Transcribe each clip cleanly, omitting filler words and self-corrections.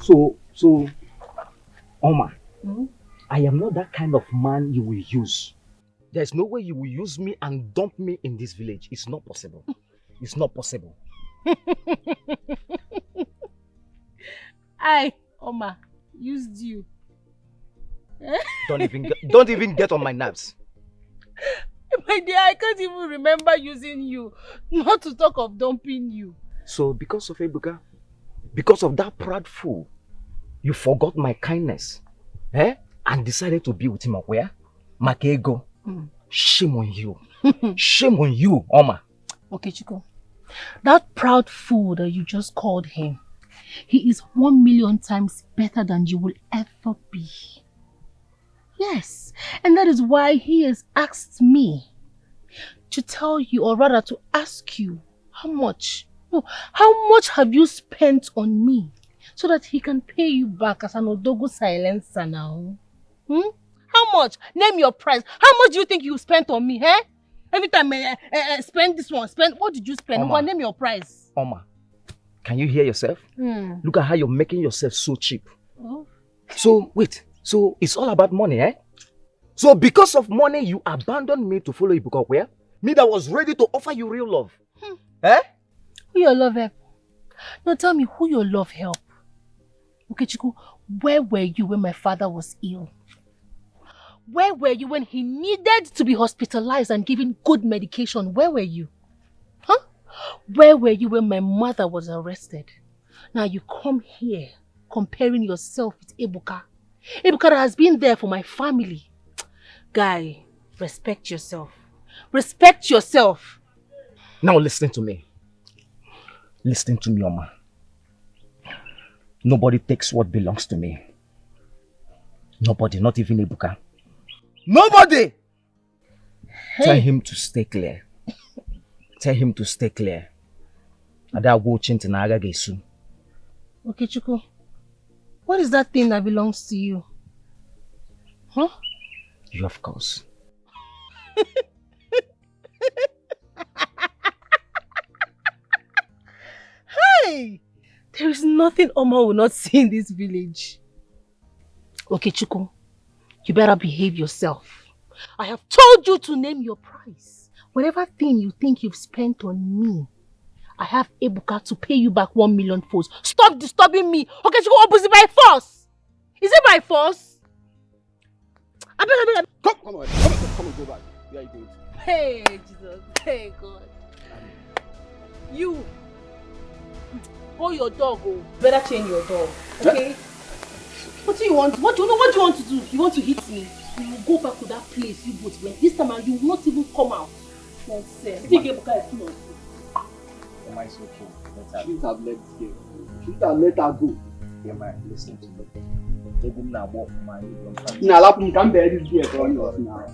So, Oma, I am not that kind of man you will use. There's no way you will use me and dump me in this village. It's not possible. It's not possible. I, Oma, used you. Don't even get on my nerves. My dear, I can't even remember using you. Not to talk of dumping you. So because of Ebuka, because of that proud fool, you forgot my kindness, and decided to be with him where? Makego. Shame on you. Shame on you, Oma. Okay, Chico. That proud fool that you just called him, he is 1,000,000 times better than you will ever be. Yes, and that is why he has asked me to tell you, or rather to ask you, how much have you spent on me so that he can pay you back as an Odogo silencer now? How much? Name your price. How much do you think you spent on me, eh? Every time spend this one, what did you spend? Oma, name your price. Oma, can you hear yourself? Look at how you're making yourself so cheap. Oh. So, wait. So, it's all about money, eh? So, because of money, you abandoned me to follow Ibuka where? Me that was ready to offer you real love. Eh? Who your love help? Now tell me who your love help. Okay, Chiku, where were you when my father was ill? Where were you when he needed to be hospitalized and given good medication? Where were you? Huh? Where were you when my mother was arrested? Now you come here comparing yourself with Ebuka. Ebuka has been there for my family. Guy, respect yourself. Respect yourself. Now listen to me. Listen to me, Oma. Nobody takes what belongs to me. Nobody, not even Ebuka. Nobody! Hey. Tell him to stay clear. Tell him to stay clear. Ada go chinti na aga gesu. Okay, Chuku. What is that thing that belongs to you? Huh? You, of course. Hey! There is nothing Oma will not see in this village. Okay, Chuku. You better behave yourself. I have told you to name your price. Whatever thing you think you've spent on me, I have Ebuka to pay you back 1,000,000 folds. Stop disturbing me. Okay, you go opposite by force. Is it by force? I beg. Come on, go back. Where are you going to? Hey, Jesus. Hey, God. You. Hold your dog. Oh. Better chain your dog. Okay? What do you want? What do you want to do? You want to hit me? You will go back to that place you both went. This time you will not even come out. Nonsense. Think Ebuka is full of you. Am I so cool? Shouldn't have let her go. Shouldn't have let her go. Emma, listen to me. Now, Lapum can bear this here for us now.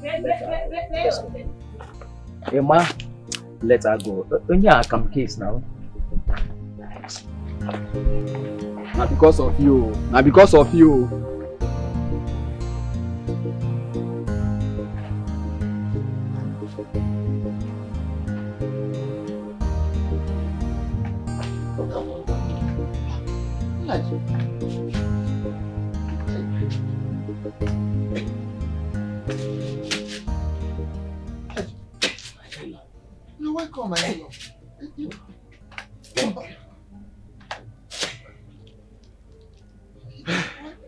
Emma, let her go. Only I come case now. Now because of you. Now because of you. You're welcome, my hello.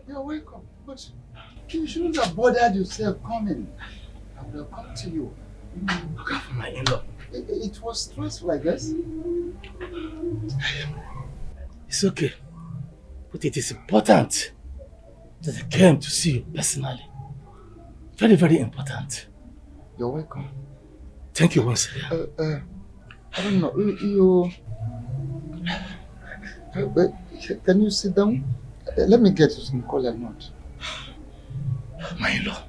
You're welcome, but you shouldn't have bothered yourself coming. I would have come to you. Look out for my in-law. It was stressful, I guess. It's okay, but it is important that I came to see you personally. Very, very important. You're welcome. Thank you once again. I don't know. Can you sit down? Let me get you some cola nut. My in-law,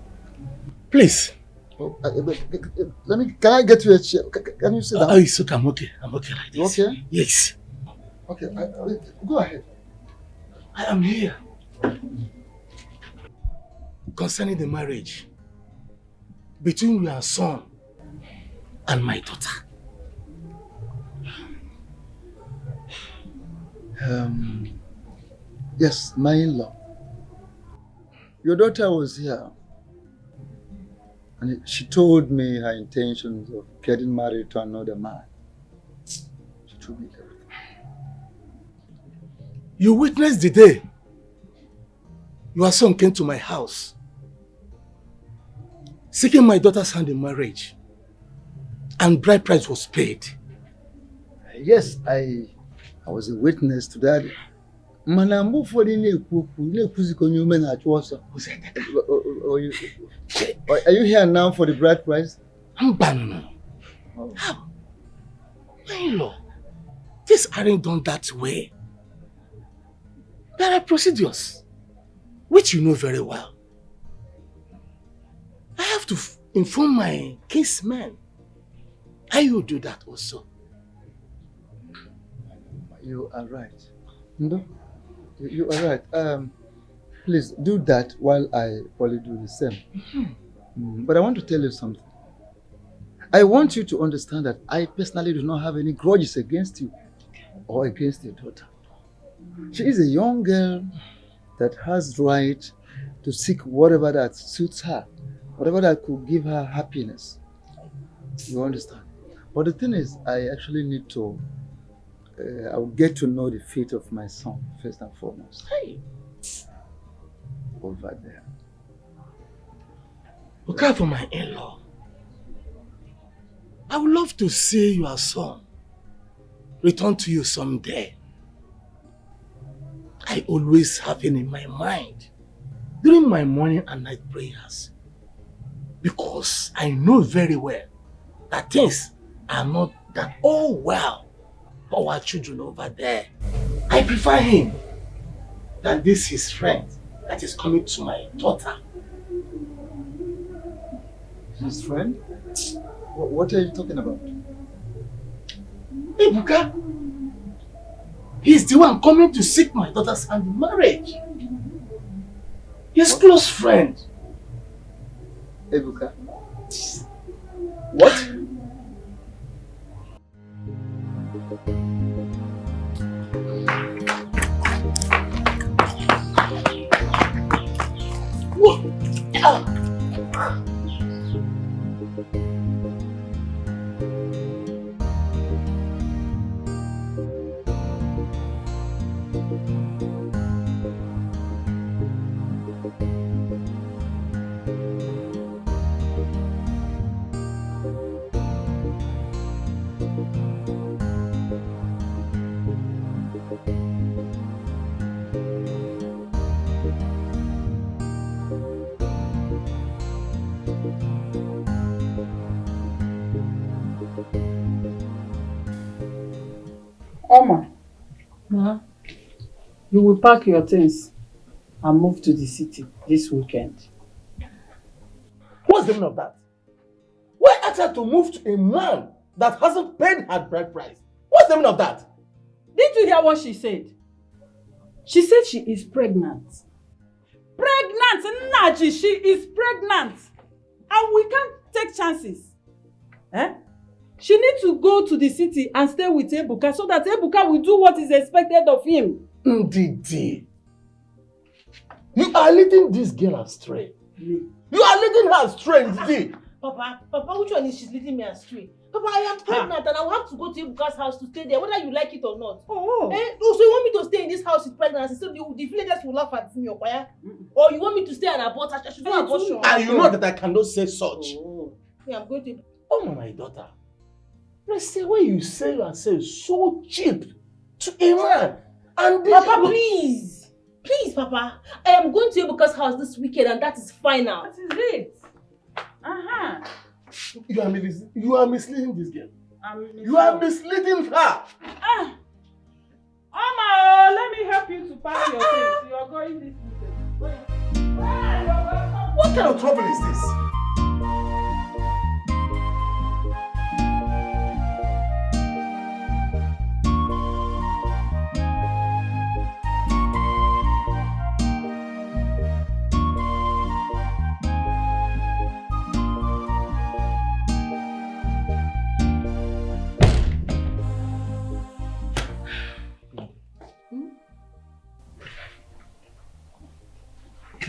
please. Oh, can I get you a chair? Can you sit down? Oh, it's okay. I'm okay. I'm okay like this. You okay? Yes. Okay, go ahead. I am here concerning the marriage between your son and my daughter. Yes, my in-law. Your daughter was here. And she told me her intentions of getting married to another man. She told me everything. You witnessed the day your son came to my house seeking my daughter's hand in marriage, and bride price was paid. Yes, I was a witness to that. Manambo for the Are you here now for the bride price? I'm banana. How? My-in-law, these aren't done that way. There are procedures, which you know very well. I have to inform my kinsmen. I will do that also. You are right. No? You are right. Please do that while I probably do the same. But I want to tell you something. I want you to understand that I personally do not have any grudges against you or against your daughter. She is a young girl that has right to seek whatever that suits her, whatever that could give her happiness. You understand? But the thing is, I actually need to, I will get to know the fate of my son first and foremost. Hey. Over there. Look out for my in-law. I would love to see your son return to you someday. I always have him in my mind during my morning and night prayers, because I know very well that things are not that all well for our children over there. I prefer him than this his friend that is coming to my daughter. His friend? What are you talking about? Ebuka, he's the one coming to seek my daughter's hand in marriage. His close friend. Ebuka? What? Oma, you will pack your things and move to the city this weekend. What's the meaning of that? Why ask her to move to a man that hasn't paid her bride price? What's the meaning of that? Didn't you hear what she said? She said she is pregnant. Pregnant! Naji, she is pregnant! And we can't take chances. She needs to go to the city and stay with Ebuka so that Ebuka will do what is expected of him. Ndidi, you are leading this girl astray. You are leading her astray, Ndidi. Papa, which one is she's leading me astray? Papa, I am pregnant and I will have to go to Ebuka's house to stay there, whether you like it or not. So you want me to stay in this house with pregnancy so the villagers will laugh at me, Okwaya? Or you want me to stay and abort? I should do abortion. And you know that I cannot say such. Yeah, I'm going to... Oh, my daughter. Let's say when you sell yourself so cheap to a man. And Papa, please. Please, Papa. I am going to Ebuka's house this weekend and that is final. That is it. You are misleading this girl. You are misleading her. Oma, let me help you to pack your things. You are going this weekend. What kind of trouble is this?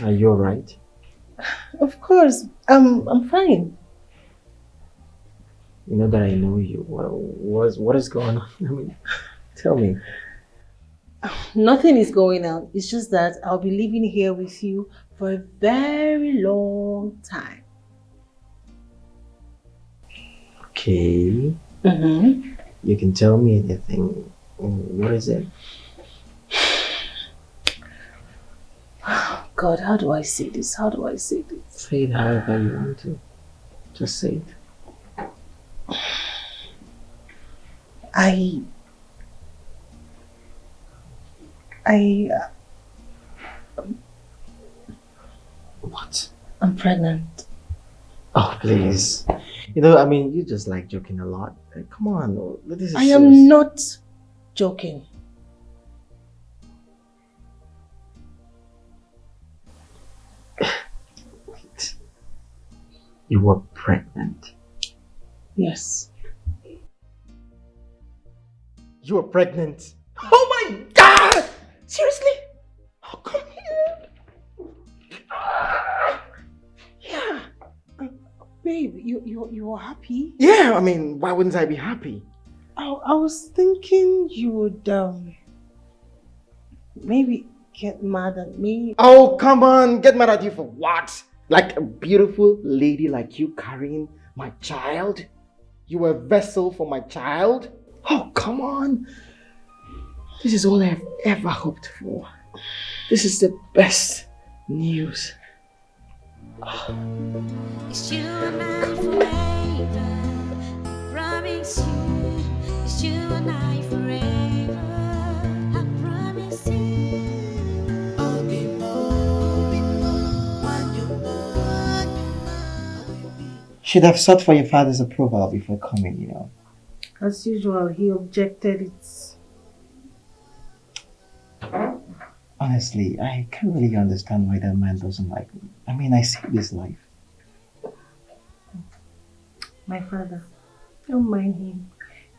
Are you alright? Of course, I'm fine. You know that I know you. What is going on? I mean, tell me. Nothing is going on. It's just that I'll be living here with you for a very long time. Okay. You can tell me anything. What is it? God, how do I say this? How do I say this? Say it however you want to. Just say it. What? I'm pregnant. Oh, please. You know, I mean, you just like joking a lot. Come on, this is I am serious. not joking. Wait. You were pregnant? Yes. You were pregnant? Oh my God! Seriously? Oh, come here. Yeah. Babe, you are happy? Yeah, I mean, why wouldn't I be happy? I was thinking you would maybe get mad at me. Oh, come on. Get mad at you for what? Like a beautiful lady like you carrying my child? You were a vessel for my child? Oh, come on. This is all I've ever hoped for. This is the best news. It's you and I forever. I promise you. It's you and I forever. I promise you. I'll be more when you Should have sought for your father's approval before coming, you know. As usual, he objected it. Honestly, I can't really understand why that man doesn't like me. I mean, I saved his life. My father, don't mind him.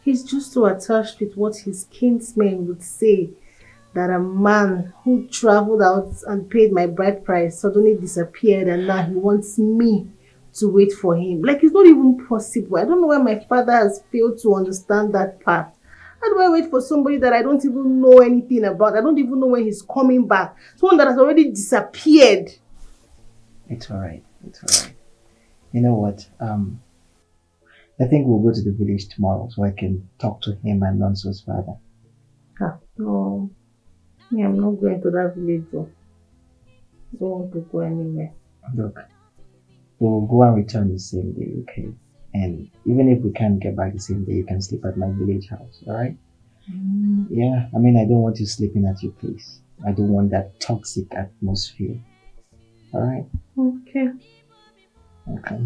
He's just so attached with what his kinsmen would say that a man who traveled out and paid my bride price suddenly disappeared and now he wants me to wait for him. Like, it's not even possible. I don't know why my father has failed to understand that part. How do I wait for somebody that I don't even know anything about? I don't even know when he's coming back. Someone that has already disappeared. It's alright. It's alright. You know what? I think we'll go to the village tomorrow so I can talk to him and Nonso's father. No. Yeah, I'm not going to that village though. I don't want to go anywhere. Look, we'll go and return the same day, okay? And even if we can't get back the same day, you can sleep at my village house, alright? Yeah, I mean, I don't want you sleeping at your place. I don't want that toxic atmosphere. Alright? Okay. Okay.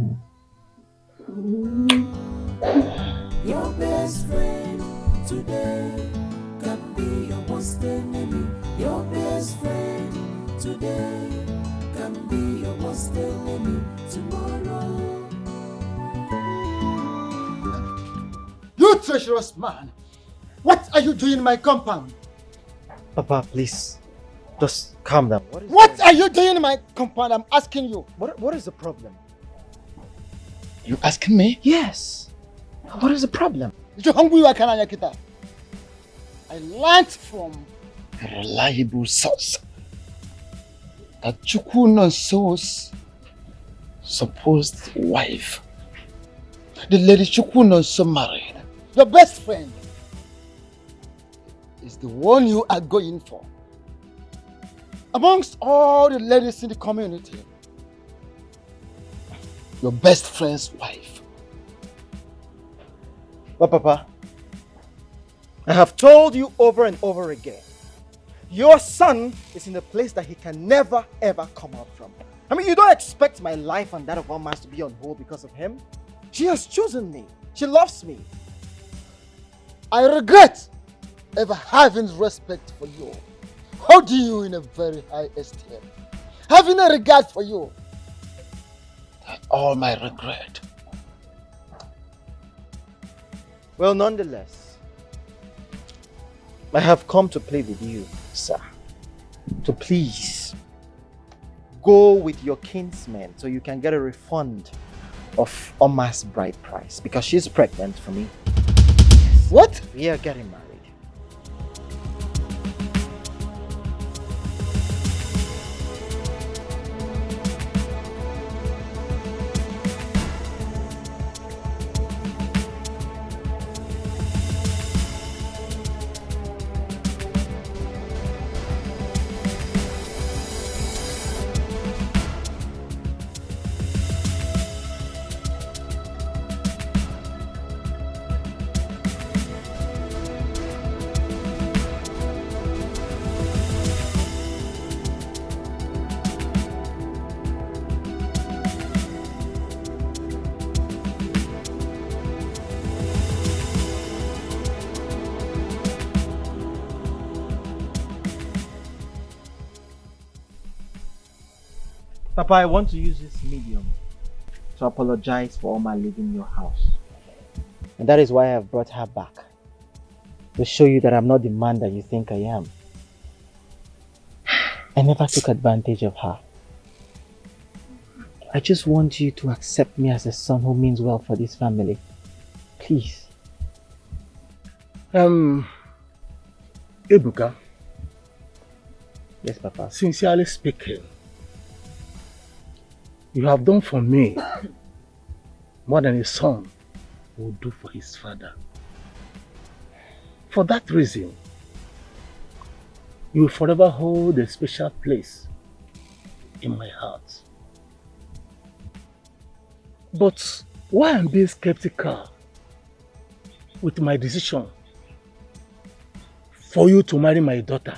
Your best friend today can be your worst enemy. Your best friend today can be your worst enemy tomorrow. You treacherous man! What are you doing in my compound? Papa, please. Just calm down. What are you doing in my compound? I'm asking you. What is the problem? You asking me? Yes. What is the problem? I learned from a reliable source that Chukwu Nonso's supposed wife, the lady Chukwu Nonso married, your best friend, is the one you are going for. Amongst all the ladies in the community, your best friend's wife. But Papa, I have told you over and over again, your son is in a place that he can never ever come out from. I mean, you don't expect my life and that of our man to be on hold because of him. She has chosen me. She loves me. I regret ever having respect for you, holding you in a very high esteem, having a regard for you. That's all my regret. Well, nonetheless, I have come to play with you, sir. To please. go with your kinsman so you can get a refund of Oma's bride price because she's pregnant for me. What? We are getting married. Papa, I want to use this medium to apologize for Oma leaving your house. And that is why I have brought her back. To show you that I'm not the man that you think I am. I never took advantage of her. I just want you to accept me as a son who means well for this family. Please. Ebuka. Yes, Papa. Sincerely speaking, you have done for me more than a son would do for his father. For that reason, you will forever hold a special place in my heart. But why I'm being skeptical with my decision for you to marry my daughter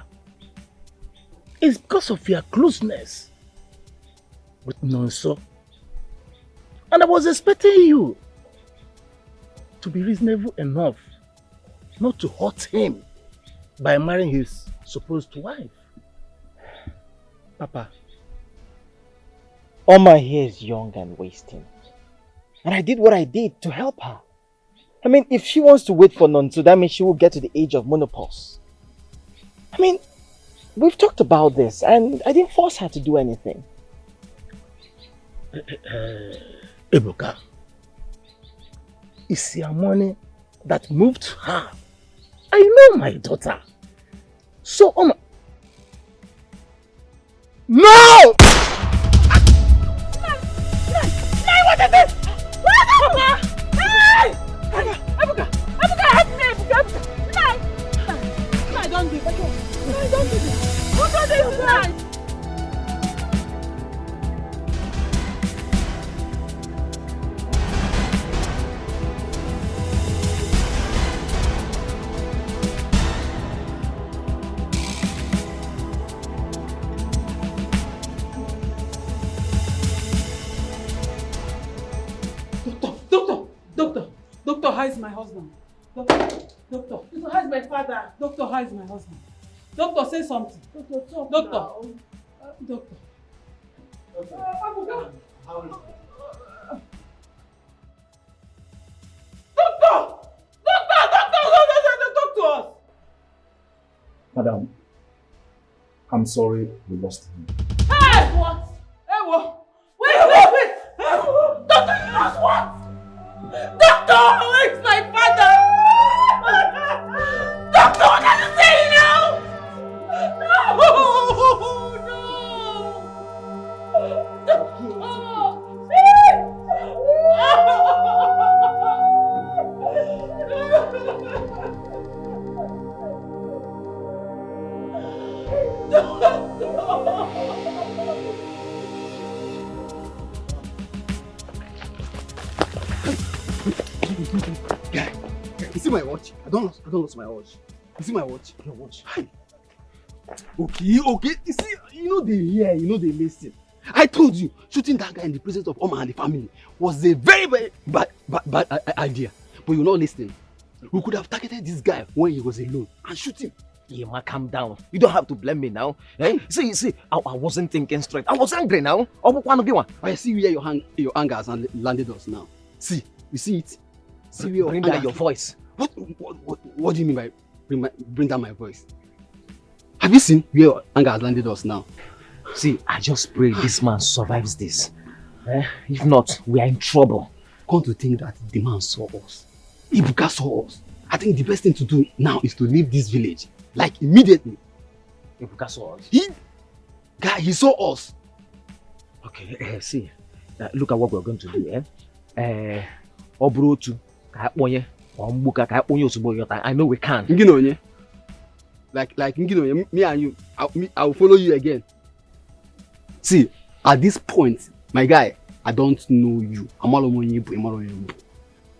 is because of your closeness with Nonso. And I was expecting you to be reasonable enough not to hurt him by marrying his supposed wife. Papa, Oma here is young and wasting. And I did what I did to help her. I mean, if she wants to wait for Nonso, that means she will get to the age of menopause. I mean, we've talked about this and I didn't force her to do anything. Ebuka, it's your money that moved her. I know my daughter. So, Oma... No! What is this? Hey! Ebuka! Ebuka, help me! Ebuka! No, don't do this. No, don't do this. Who did this tonight? Doctor, how is my husband? Doctor, how is my father? Doctor, how is my husband? Doctor, say something. Doctor, talk Doctor. now. Doctor. Abuka. Doctor! Madam, I'm sorry we lost him. Hey! What? Hey, what? Wait! Doctor, you lost what? Doctor, where's my father? Doctor, what are you saying now? Guy, you see my watch? I don't lose my watch. You see my watch? Your watch. Hi. Okay. You see, you know they hear, you know they listen. I told you, shooting that guy in the presence of Oma and the family was a very, very bad idea. But you're not listening. We could have targeted this guy when he was alone and shoot him. Yeah, man, calm down. You don't have to blame me now. Eh? See, I wasn't thinking straight. I was angry now. I see where your anger has landed us now. See, you see it? See where bring down your voice. What do you mean by bring down my voice? Have you seen where your anger has landed us now? See, I just pray this man survives this. If not, we are in trouble. Come to think that the man saw us. Ibuka saw us. I think the best thing to do now is to leave this village. Like immediately. Ibuka saw us? He saw us. Okay, see. Look at what we're going to do. Obrotu, I know we can. Like me and you, I will follow you again. See, at this point, my guy, I don't know you.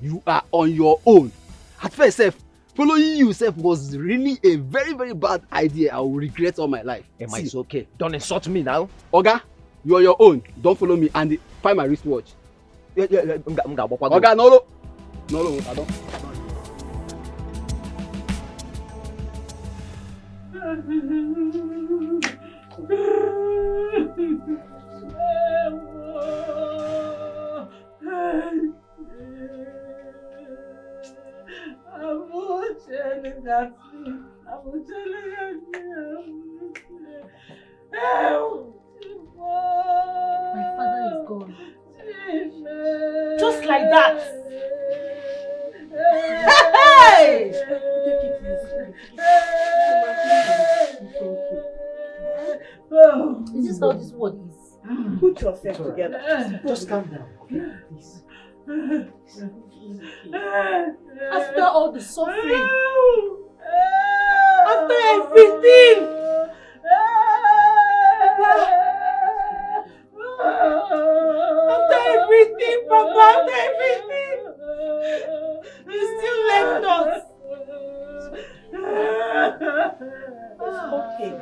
You are on your own. At first, following you was really a very, very bad idea. I will regret all my life. Emma, it's okay. Don't insult me now. Oga, you are your own. Don't follow me and find my wristwatch. Oga, no, I don't. My father is gone. Just like that. Hey! Is this how this world is? Put yourself together. Just calm down, okay? Please. After all the suffering, after everything, Papa, after everything, you still left us. Okay.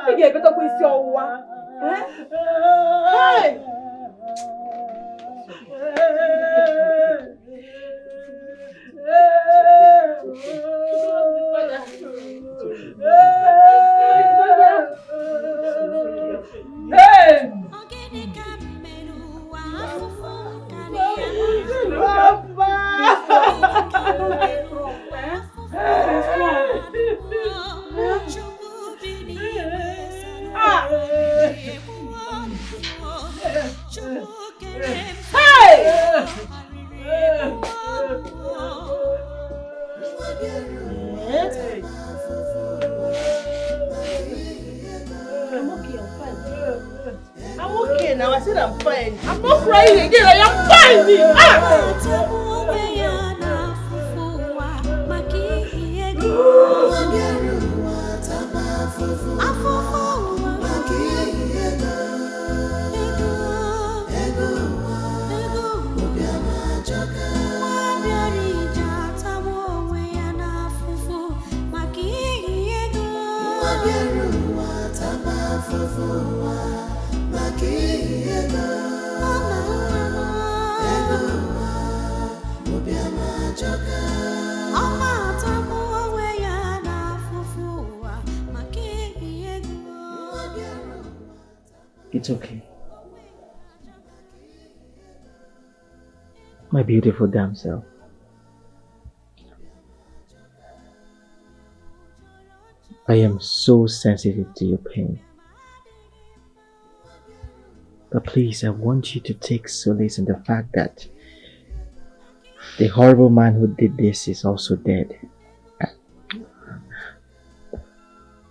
You get better with your one. Hey! I'm fine. I'm not crying again. I am fine. It's okay. My beautiful damsel. I am so sensitive to your pain. But please, I want you to take solace in the fact that the horrible man who did this is also dead.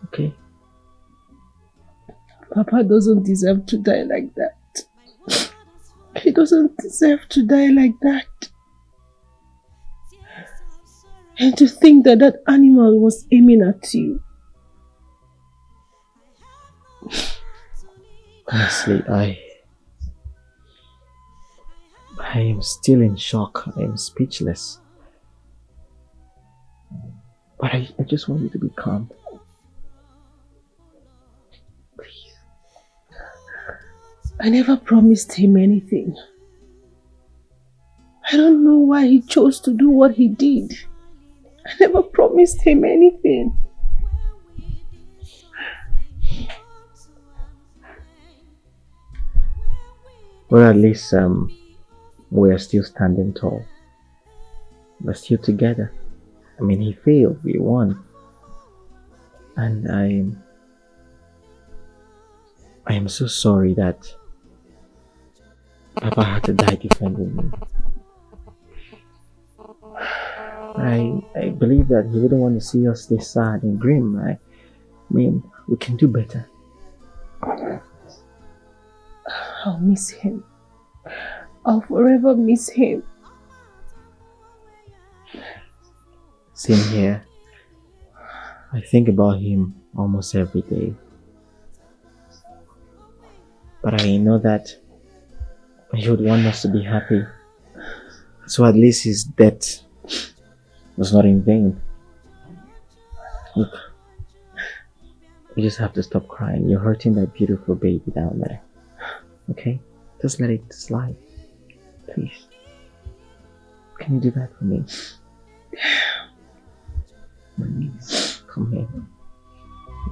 Okay? Papa doesn't deserve to die like that. He doesn't deserve to die like that. And to think that that animal was aiming at you. Honestly, I am still in shock. I am speechless. But I just want you to be calm. Please. I never promised him anything. I don't know why he chose to do what he did. I never promised him anything. Well, at least we are still standing tall. We're still together. I mean, he failed, we won. And I am so sorry that Papa had to die defending me. I believe that he wouldn't want to see us stay sad and grim. I mean, we can do better. I'll miss him. I'll forever miss him. Same here. I think about him almost every day. But I know that he would want us to be happy. So at least his death was not in vain. Look, you just have to stop crying. You're hurting that beautiful baby down there. Okay? Just let it slide. Please. Can you do that for me? Come here.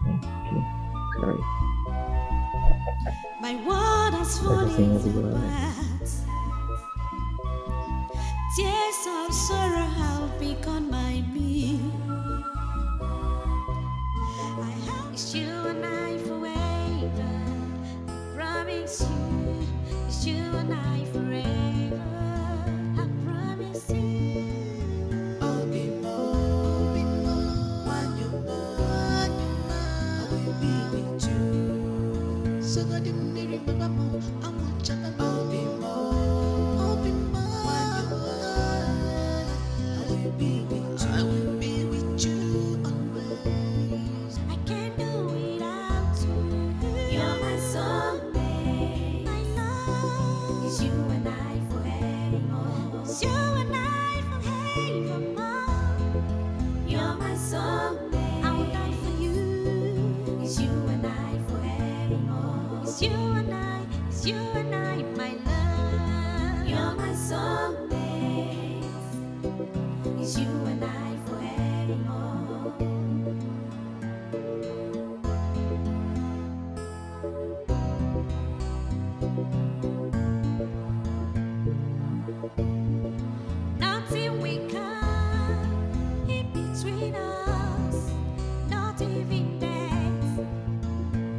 Okay. Sorry. My world has fallen apart. Tears of sorrow have become my being. It's you and I forever. I promise you. It's you and I forever. I promise you. I'll be more when you're gone. I will be with you. So God, you may remember more. I want you to know. I'll be more when you're gone. I will be with you. I will be with you always. I can't do without you. You're my soulmate. My love is you and I forevermore. It's you and I forevermore. You're my soulmate. I will die for you. It's you and I forevermore. It's you and I. It's you and I, my love. You're my soulmate. It's you and I forevermore. Nothing we come in between us, not even death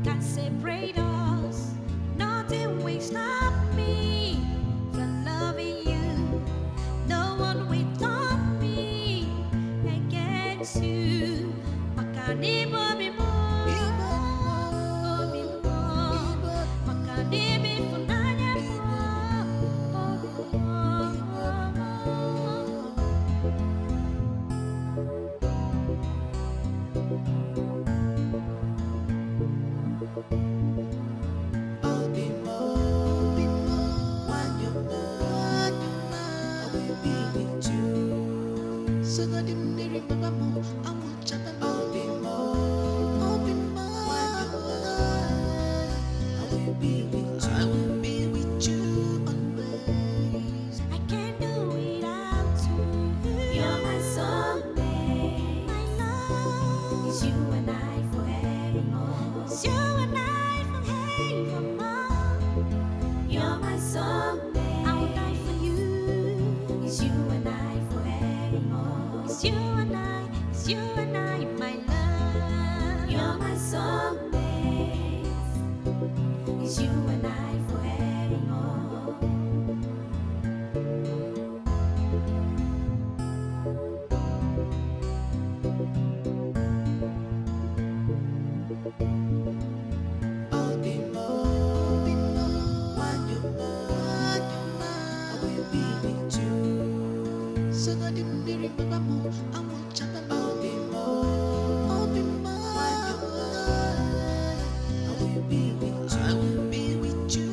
can separate us. Nothing will stop me from loving you. No one will stop me against you. Makanibo bibo, bibo, makanibi funanya I'll be more when you're gone. I will be with you. So God, you may remember more. I want you to know. I'll be more when you're gone. I will be with you. I will be with you always. I can't do without you. You're my soulmate. My love is you and I forevermore. It's you and I forevermore. You're my soulmate. I will die for you. It's you and I forevermore. It's you and I. It's you and I, my love. You're my soulmate. It's you and I forevermore. I'll be more when you're gone. I will be with you. So God, you may remember more. I want you to know. I'll be more when you're gone. I will be with you. I will be with you.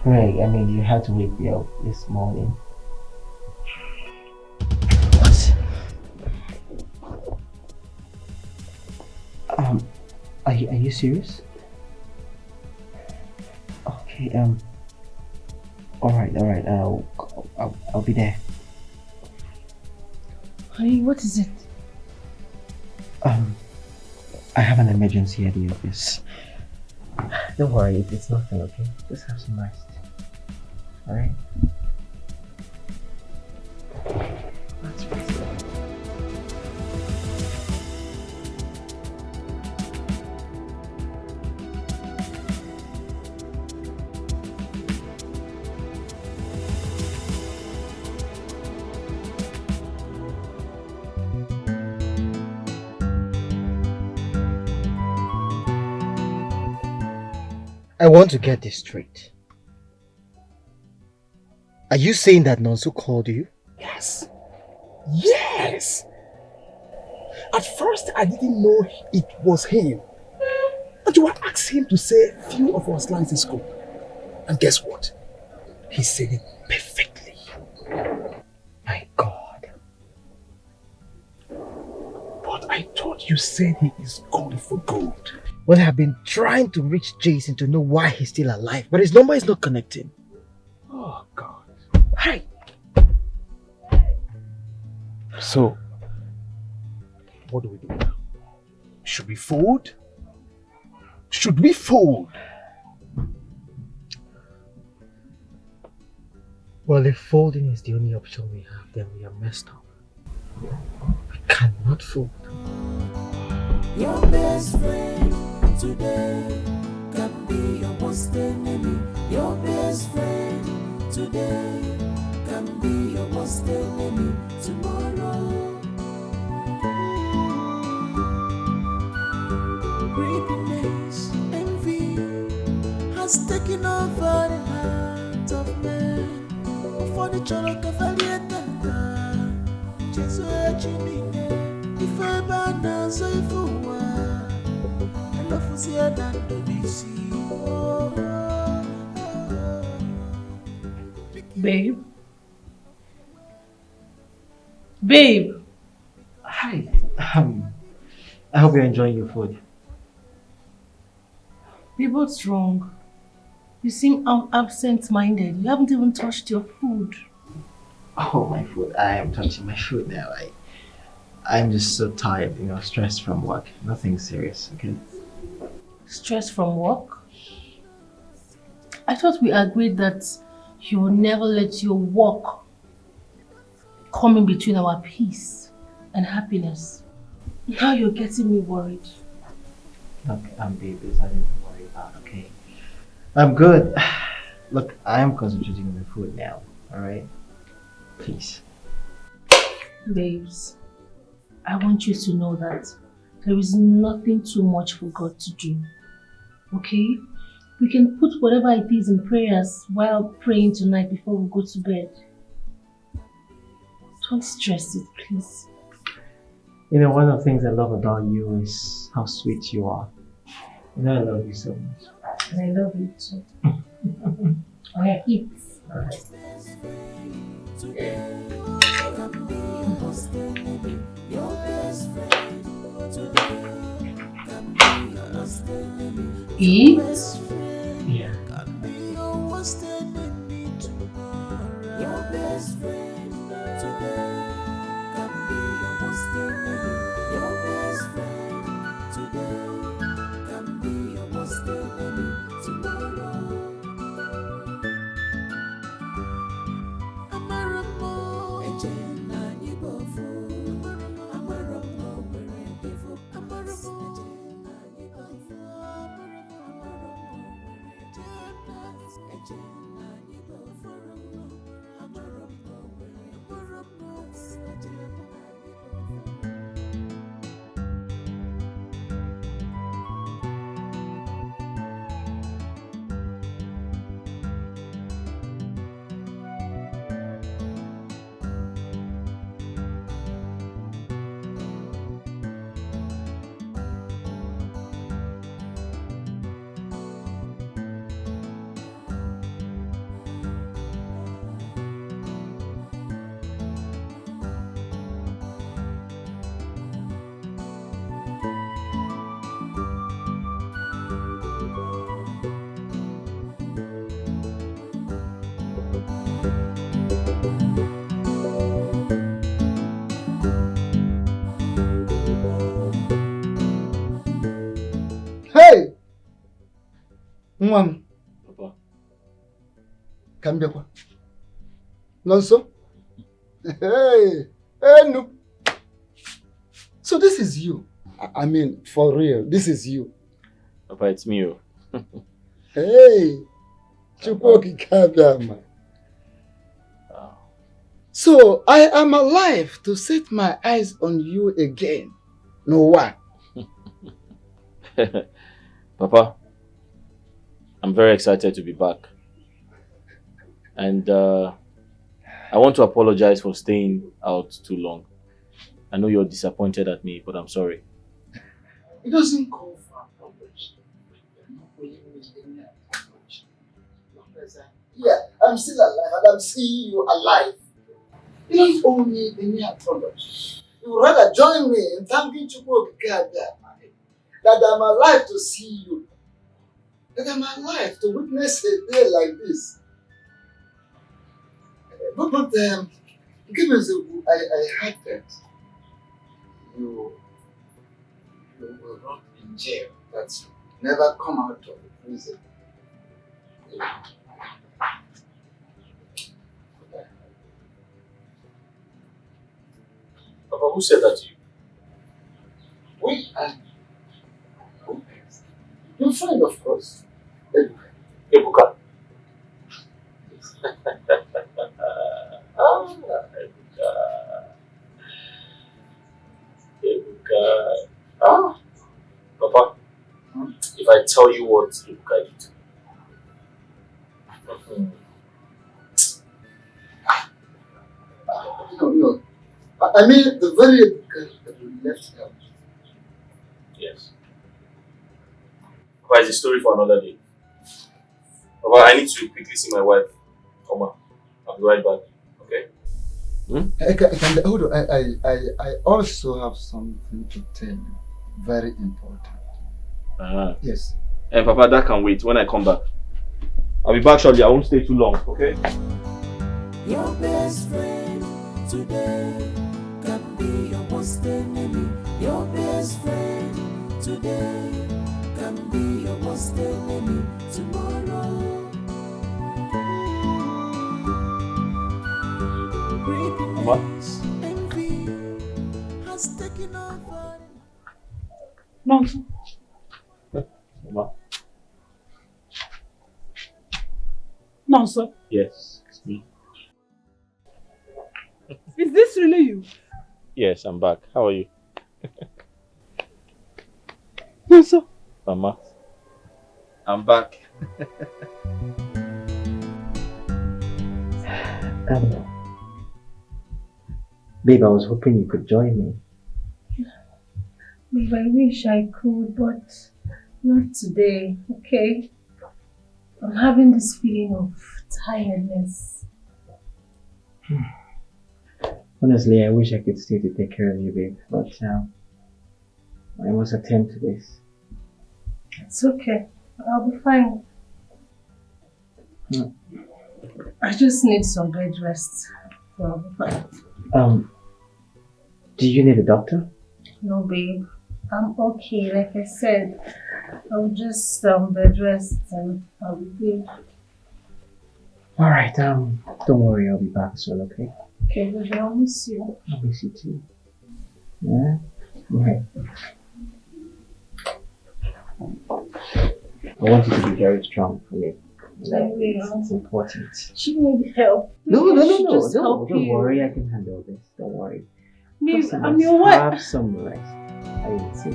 Greg, I mean, you had to wake me up this morning. What? Are you serious? Okay, alright, I'll be there. Honey, what is it? I have an emergency at the office. Don't worry, it's nothing, okay? Just have some rest. Alright? That's right. I want to get this straight. Are you saying that Nonso called you? Yes. Yes! At first, I didn't know it was him. And you were asking him to say a few of our slides in school. And guess what? He said it perfectly. My God. But I thought you said he is gone for good. Well, I've been trying to reach Jason to know why he's still alive, but his number is not connecting. Oh, God. Hi. So, what do we do now? Should we fold? Should we fold? Well, if folding is the only option we have, then we are messed up. We cannot fold. Your best friend today can be your worst enemy. Your best friend today can be your worst enemy tomorrow. Greediness, envy has taken over the heart of man. For the cholo kafalieta, Jesus echinine, ifebana so ifuwa, elofuzia dandodisi. Babe? Babe! Hi. I hope you're enjoying your food. Babe, what's wrong? You seem absent-minded. You haven't even touched your food. Oh, my food. I am touching my food now. I'm just so tired, stressed from work. Nothing serious, okay? Stress from work? I thought we agreed that you will never let your work come in between our peace and happiness. Now you're getting me worried. Look, babe, there's nothing to worry about, okay? I'm good. Look, I am concentrating on the food now, alright? Please. Babes, I want you to know that there is nothing too much for God to do. Okay? We can put whatever it is in prayers while praying tonight before we go to bed. Don't stress it, please. One of the things I love about you is how sweet you are. You know I love you so much. And I love you too. Okay, eat. Alright. Eat? Yeah. Hey! Mom. Papa. Come here. Lonso? Hey! Hey, no. So this is you. I mean, for real, this is you. Papa, it's me. Hey! Chupoki Kabiama. So I am alive to set my eyes on you again. No one. Papa, I'm very excited to be back. And I want to apologize for staying out too long. I know you're disappointed at me, but I'm sorry. It doesn't call for apology. Yeah, I'm still alive and I'm seeing you alive. You don't owe me any apology. You would rather join me in thanking Chukwuka that I'm alive to see you. That I'm alive to witness a day like this. But give me I heard that you will rot in jail. That you never come out of the prison. Papa, who said that to you? We are your friend, of course. Ebuka. Ebuka. Papa, if I tell you what Ebuka did to me. No. I mean the very Ebuka that we left out. Yes. Papa, it's a story for another day. Papa, I need to quickly see my wife. Oma, I'll be right back. Okay? Hold on. I also have something to tell you. Very important. Yes. And Papa, that can wait when I come back. I'll be back shortly. I won't stay too long, okay? Your best friend today can be your worst enemy. Your best friend today can be your worst enemy tomorrow. Greatness, envy has taken over. Nonsense. Mama. Nonsense. Yes, it's me. Is this really you? Yes, I'm back. How are you? Nonsense. Mama. I'm back. Babe, I was hoping you could join me. Babe, I wish I could, but Not today, okay? I'm having this feeling of tiredness. Honestly, I wish I could stay to take care of you, babe. But I must attend to this. It's okay. I'll be fine. I just need some bed rest. So I'll be fine. Do you need a doctor? No, babe. I'm okay. Like I said, I'll just bed rest and I'll be good. Alright, don't worry, I'll be back soon, okay? Okay, baby, I'll miss you. I'll miss you too. Yeah? Okay. I want you to be very strong for me. It's important. She needs help. No, Just don't you. worry, I can handle this. Don't worry. Babe, Have some I'm rest. your wife. Have some rest. I will see.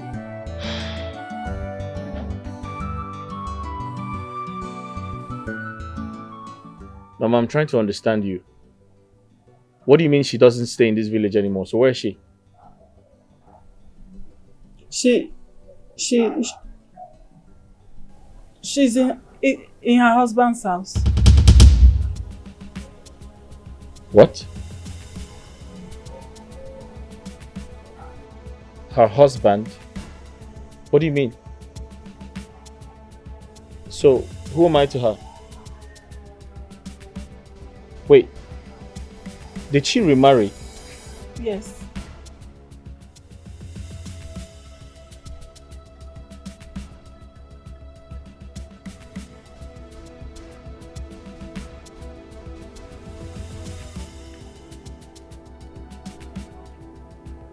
Mama, I'm trying to understand you. What do you mean she doesn't stay in this village anymore? So where is she? She's in her husband's house. What? Her husband? What do you mean? So, who am I to her? Wait. Did she remarry? Yes.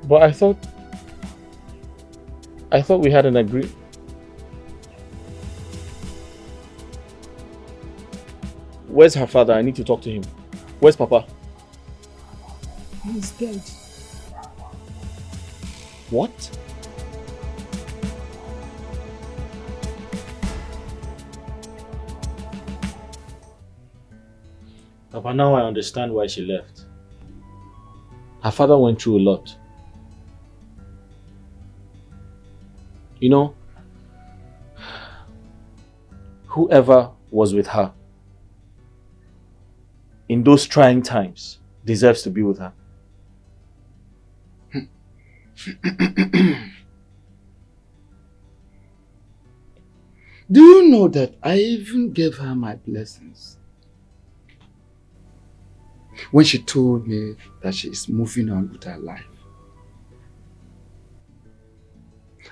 But I thought we had an agreement. Where's her father? I need to talk to him. Where's Papa? He's dead. What? Papa, now I understand why she left. Her father went through a lot. You know, whoever was with her in those trying times deserves to be with her. Do you know that I even gave her my blessings when she told me that she is moving on with her life?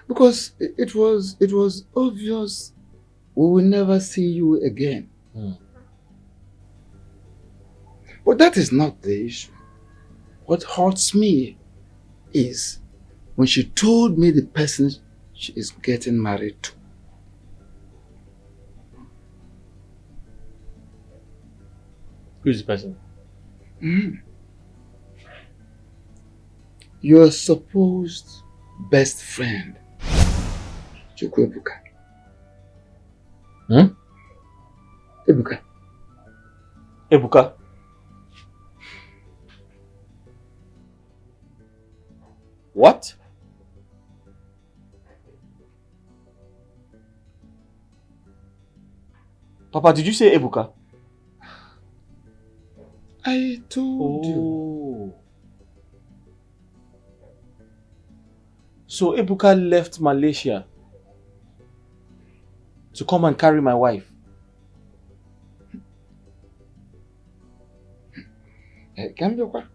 Because it was obvious we will never see you again. But that is not the issue. What hurts me is when she told me the person she is getting married to. Who's the person? Your supposed best friend, Ebuka. Ebuka. Ebuka? What? Papa, did you say Ebuka? I told you. So Ebuka left Malaysia to come and carry my wife. Hey, Kambiokwa.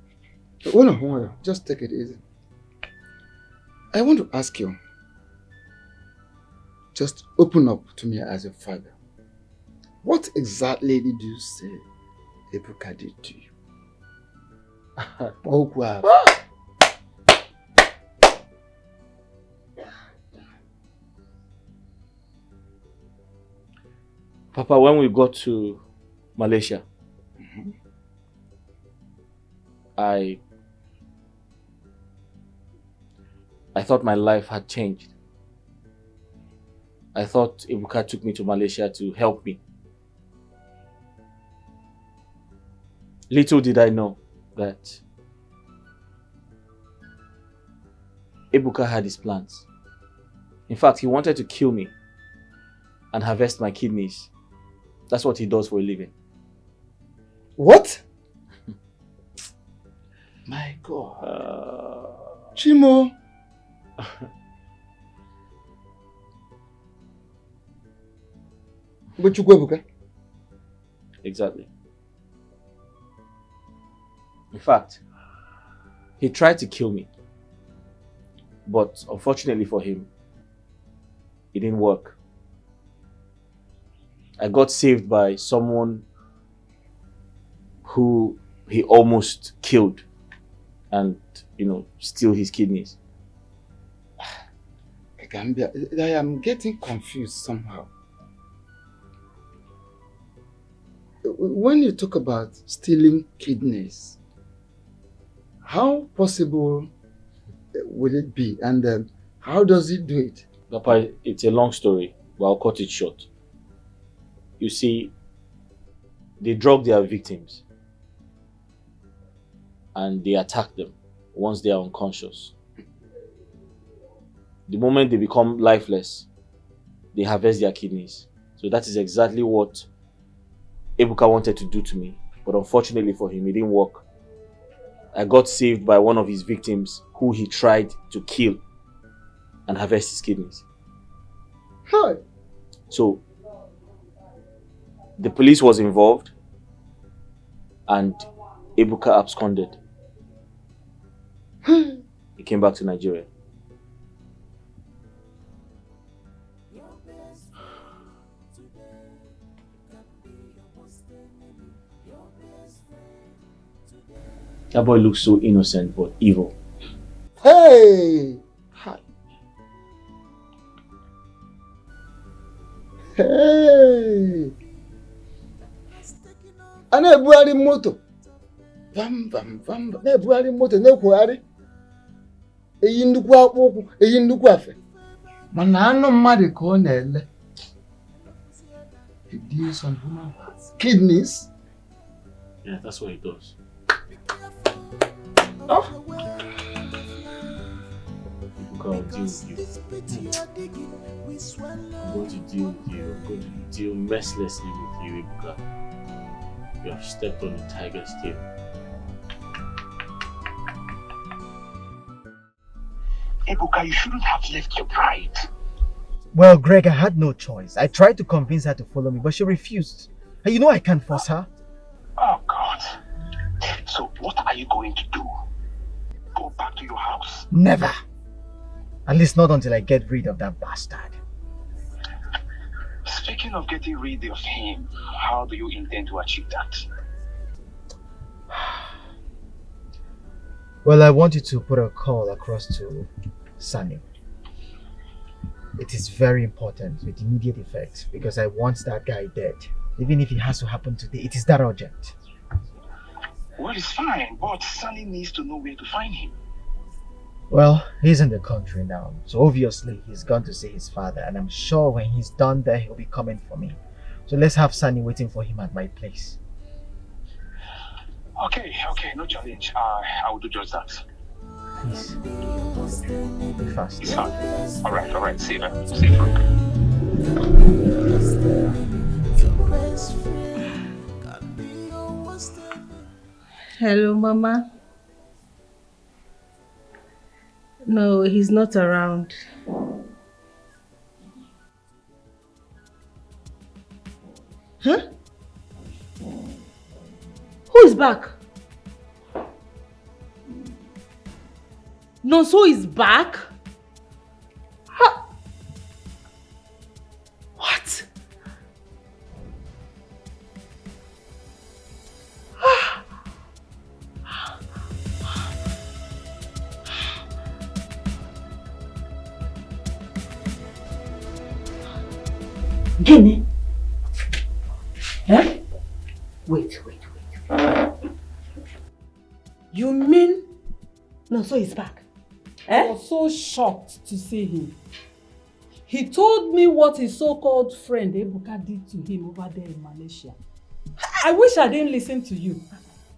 Oh no, just take it easy. I want to ask you, just open up to me as your father. What exactly did you say Ebuka did to you? Papa, when we got to Malaysia, I thought my life had changed. I thought Ebuka took me to Malaysia to help me. Little did I know that Ebuka had his plans. In fact, he wanted to kill me and harvest my kidneys. That's what he does for a living. What? My God. Chimo. Exactly. In fact, he tried to kill me. But unfortunately for him, it didn't work. I got saved by someone who he almost killed and, steal his kidneys. Gambia, I am getting confused somehow. When you talk about stealing kidneys, how possible will it be, and how does he do it? Papa, it's a long story, but I'll cut it short. You see, they drug their victims and they attack them once they are unconscious. The moment they become lifeless, they harvest their kidneys. So that is exactly what Ebuka wanted to do to me, but unfortunately for him, it didn't work. I got saved by one of his victims who he tried to kill and harvest his kidneys. Hi. So the police was involved and Ebuka absconded. He came back to Nigeria. That boy looks so innocent but evil. Hey! Hi. Hey! Ana ebuari moto. Vam. Na ebuari moto na ekwari. Eyi nnukwu akpụkwụ, eyi nnukwu afe. Mana anụ mmadụ ka ọ na-ele. He deals on human kidneys. Yeah, that's what he does. Oh. I'll deal with you. I'm going to deal with you. I'm going to deal mercilessly with you, Ebuka. You have stepped on a tiger's tail. Ebuka, you shouldn't have left your bride. Well, Greg, I had no choice. I tried to convince her to follow me, but she refused. And you know I can't force her. Oh, God. So what are you going to do? Go back to your house? Never. At least not until I get rid of that bastard. Speaking of getting rid of him, how do you intend to achieve that? Well, I want you to put a call across to Sunny. It is very important with immediate effect because I want that guy dead. Even if it has to happen today, it is that urgent. Well, it's fine, but Sunny needs to know where to find him. Well, he's in the country now, so obviously he's gone to see his father, and I'm sure when he's done there, he'll be coming for me. So let's have Sunny waiting for him at my place. Okay, no challenge. I will do just that. Please. Be fast. It's fine. Alright, see you. See you. Hello, Mama. No, he's not around. Huh? Who is back? Nonso is back? Huh? What? Guinea? Eh? Wait. You mean Nonso is back? I was so shocked to see him. He told me what his so-called friend Ebuka did to him over there in Malaysia. I wish I didn't listen to you.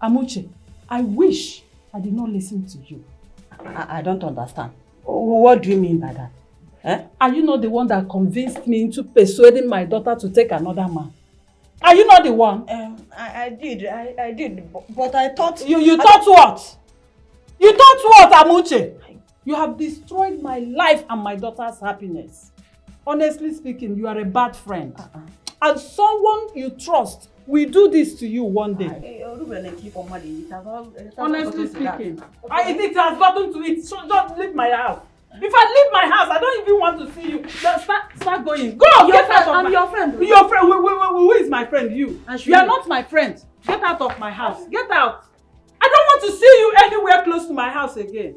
Amuche, I wish I did not listen to you. I don't understand. What do you mean by that? Eh? Are you not the one that convinced me into persuading my daughter to take another man? Are you not the one? I did, but I thought... You thought what? You thought what, Amuche? You have destroyed my life and my daughter's happiness. Honestly speaking, you are a bad friend. And someone you trust will do this to you one day. Honestly speaking, it has gotten to it. So just leave my house. If I leave my house, I don't even want to see you. Just start going. Go! Get out of my... I'm your friend. Your friend? Who is my friend? You. You are not my friend. Get out of my house. Get out. I don't want to see you anywhere close to my house again.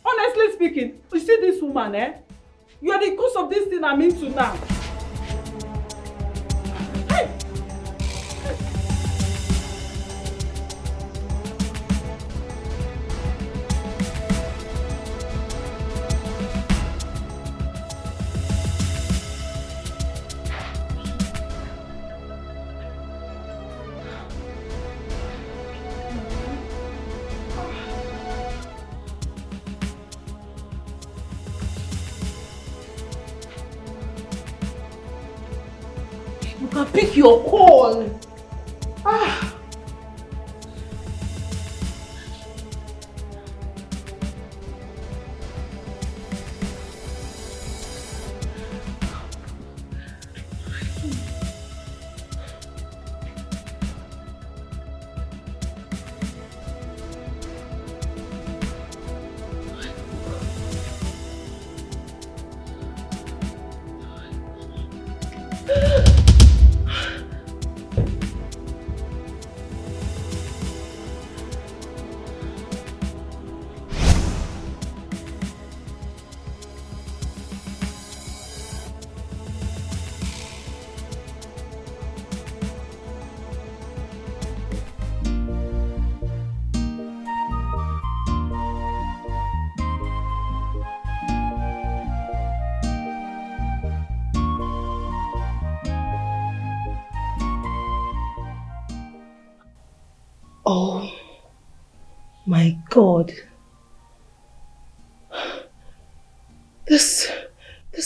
Honestly speaking, you see this woman, eh? You are the cause of this thing I'm into now. Hey! You can pick your call. Ah. Oh my God. This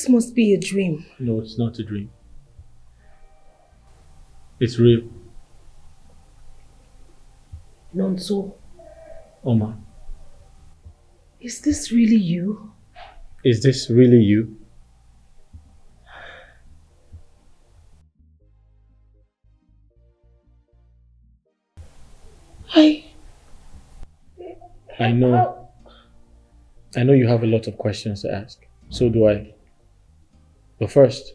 must be a dream. No, it's not a dream. It's real. Nonso, Oma, is this really you? is this really you? I know you have a lot of questions to ask. So do I. But first,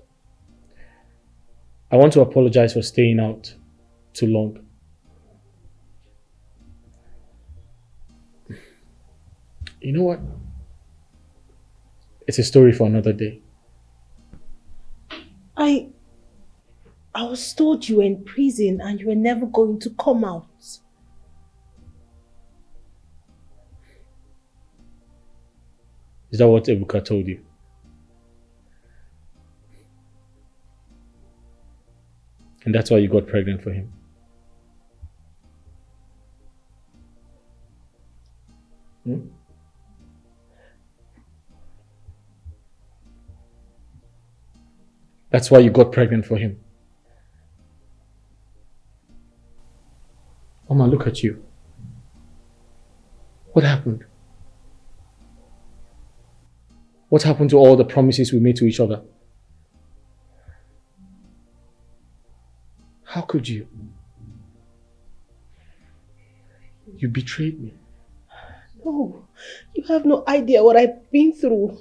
I want to apologize for staying out too long. You know what? It's a story for another day. I was told you were in prison and you were never going to come out. Is that what Ebuka told you? And that's why you got pregnant for him? Hmm? That's why you got pregnant for him? Oma, look at you. What happened? What happened to all the promises we made to each other? How could you? You betrayed me. No, you have no idea what I've been through.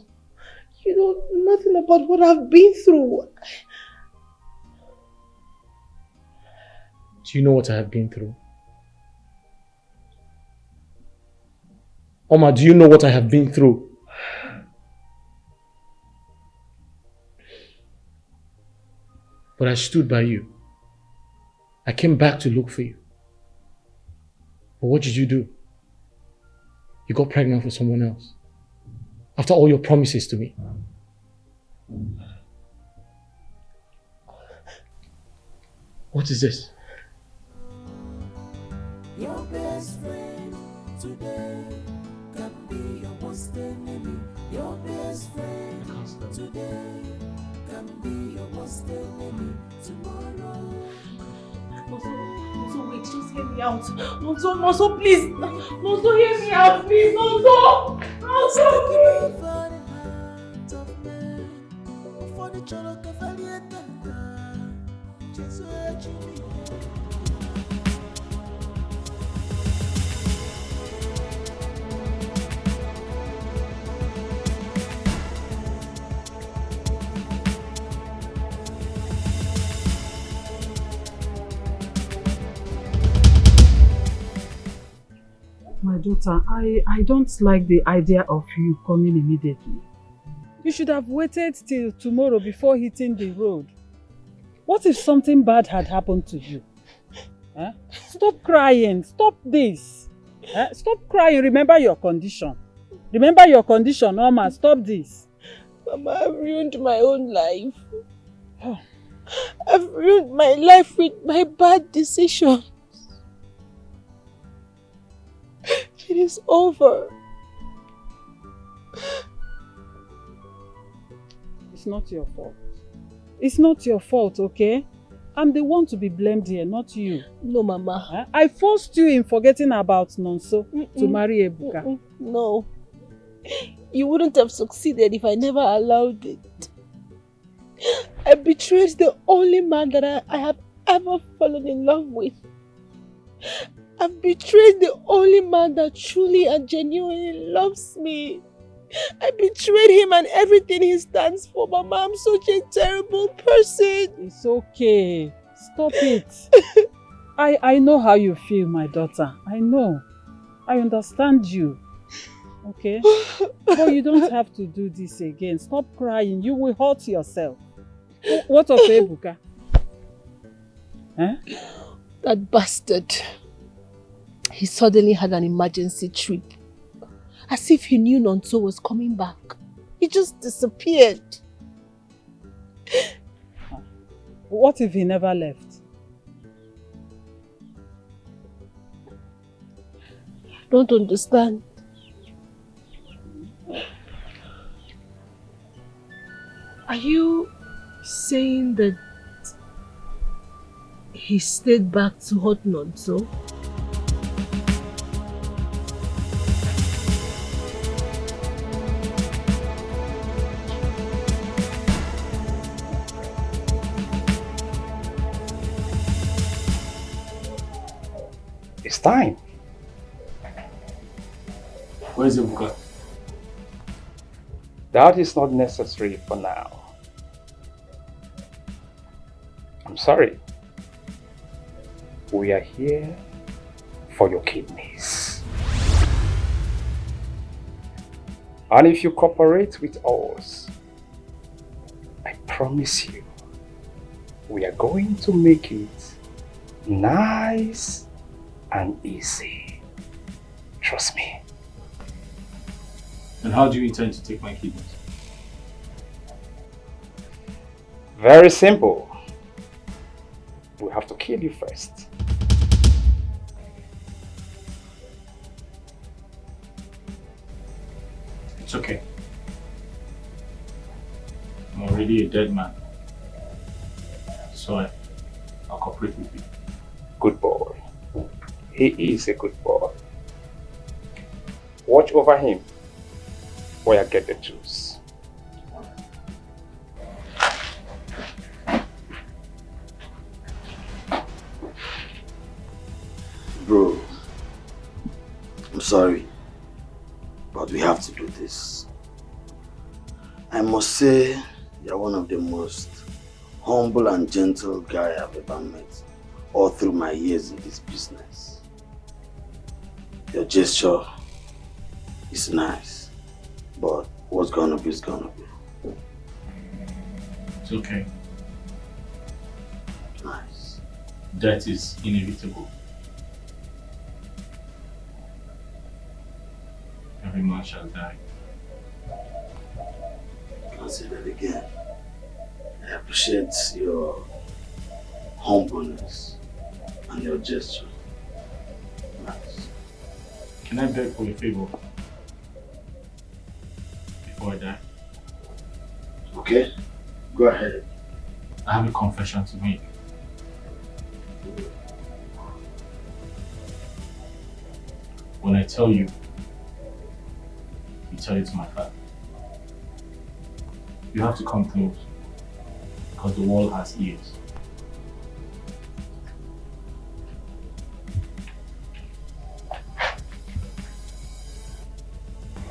You know nothing about what I've been through. Do you know what I have been through? Oma, do you know what I have been through? But I stood by you. I came back to look for you. But what did you do? You got pregnant for someone else. After all your promises to me. What is this? Your best friend today can be your worst enemy. Your best friend just hear me out. Nonso, please. Nonso, hear me out, please. Nonso! My daughter, I don't like the idea of you coming immediately. You should have waited till tomorrow before hitting the road. What if something bad had happened to you? Huh? Stop crying. Stop this. Stop crying. Remember your condition. Remember your condition, Norma. Stop this. Mama, I've ruined my own life. I've ruined my life with my bad decisions. It is over. It's not your fault. It's not your fault, okay? I'm the one to be blamed here, not you. No, Mama. I forced you in forgetting about Nonso to marry Ebuka. No. You wouldn't have succeeded if I never allowed it. I betrayed the only man that I have ever fallen in love with. I've betrayed the only man that truly and genuinely loves me. I betrayed him and everything he stands for. Mama, I'm such a terrible person. It's okay. Stop it. I know how you feel, my daughter. I know. I understand you. Okay? But you don't have to do this again. Stop crying. You will hurt yourself. What of Ebuka? That bastard. He suddenly had an emergency trip. As if he knew Nonso was coming back. He just disappeared. What if he never left? I don't understand. Are you saying that he stayed back to hurt Nonso? It's time. Where's Ebuka? That is not necessary for now. I'm sorry. We are here for your kidneys. And if you cooperate with us, I promise you, we are going to make it nice and easy. Trust me. And how do you intend to take my kidneys? Very simple. We have to kill you first. It's okay. I'm already a dead man. So I'll cooperate with you. Good boy. He is a good boy. Watch over him while I get the juice. Bro, I'm sorry, but we have to do this. I must say, you're one of the most humble and gentle guy I've ever met all through my years in this business. Your gesture is nice, but what's gonna be is gonna be. It's okay. Nice. Death is inevitable. Every man shall die. I'll say that again. I appreciate your humbleness and your gesture. Nice. Can I beg for a favor? Before I die? Okay, go ahead. I have a confession to make. When I tell you, you tell it to my father. You have to come close, because the wall has ears.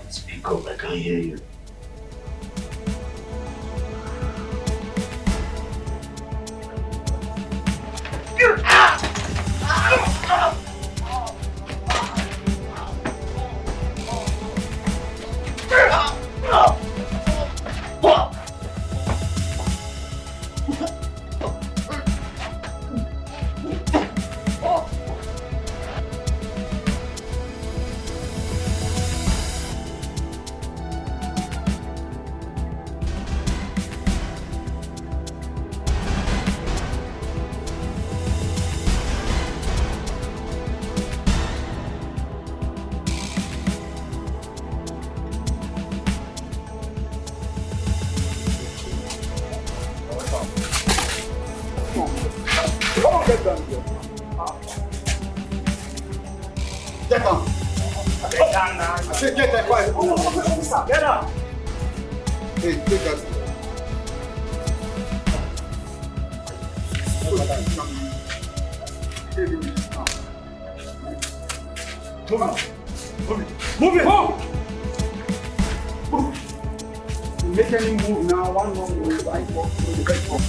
Speak up, I can't hear you. Get down. Get down now. I said get that quiet. Officer, get up. Hey, take that. Move it. Move. Make any move now. One more move. I walk through the back door.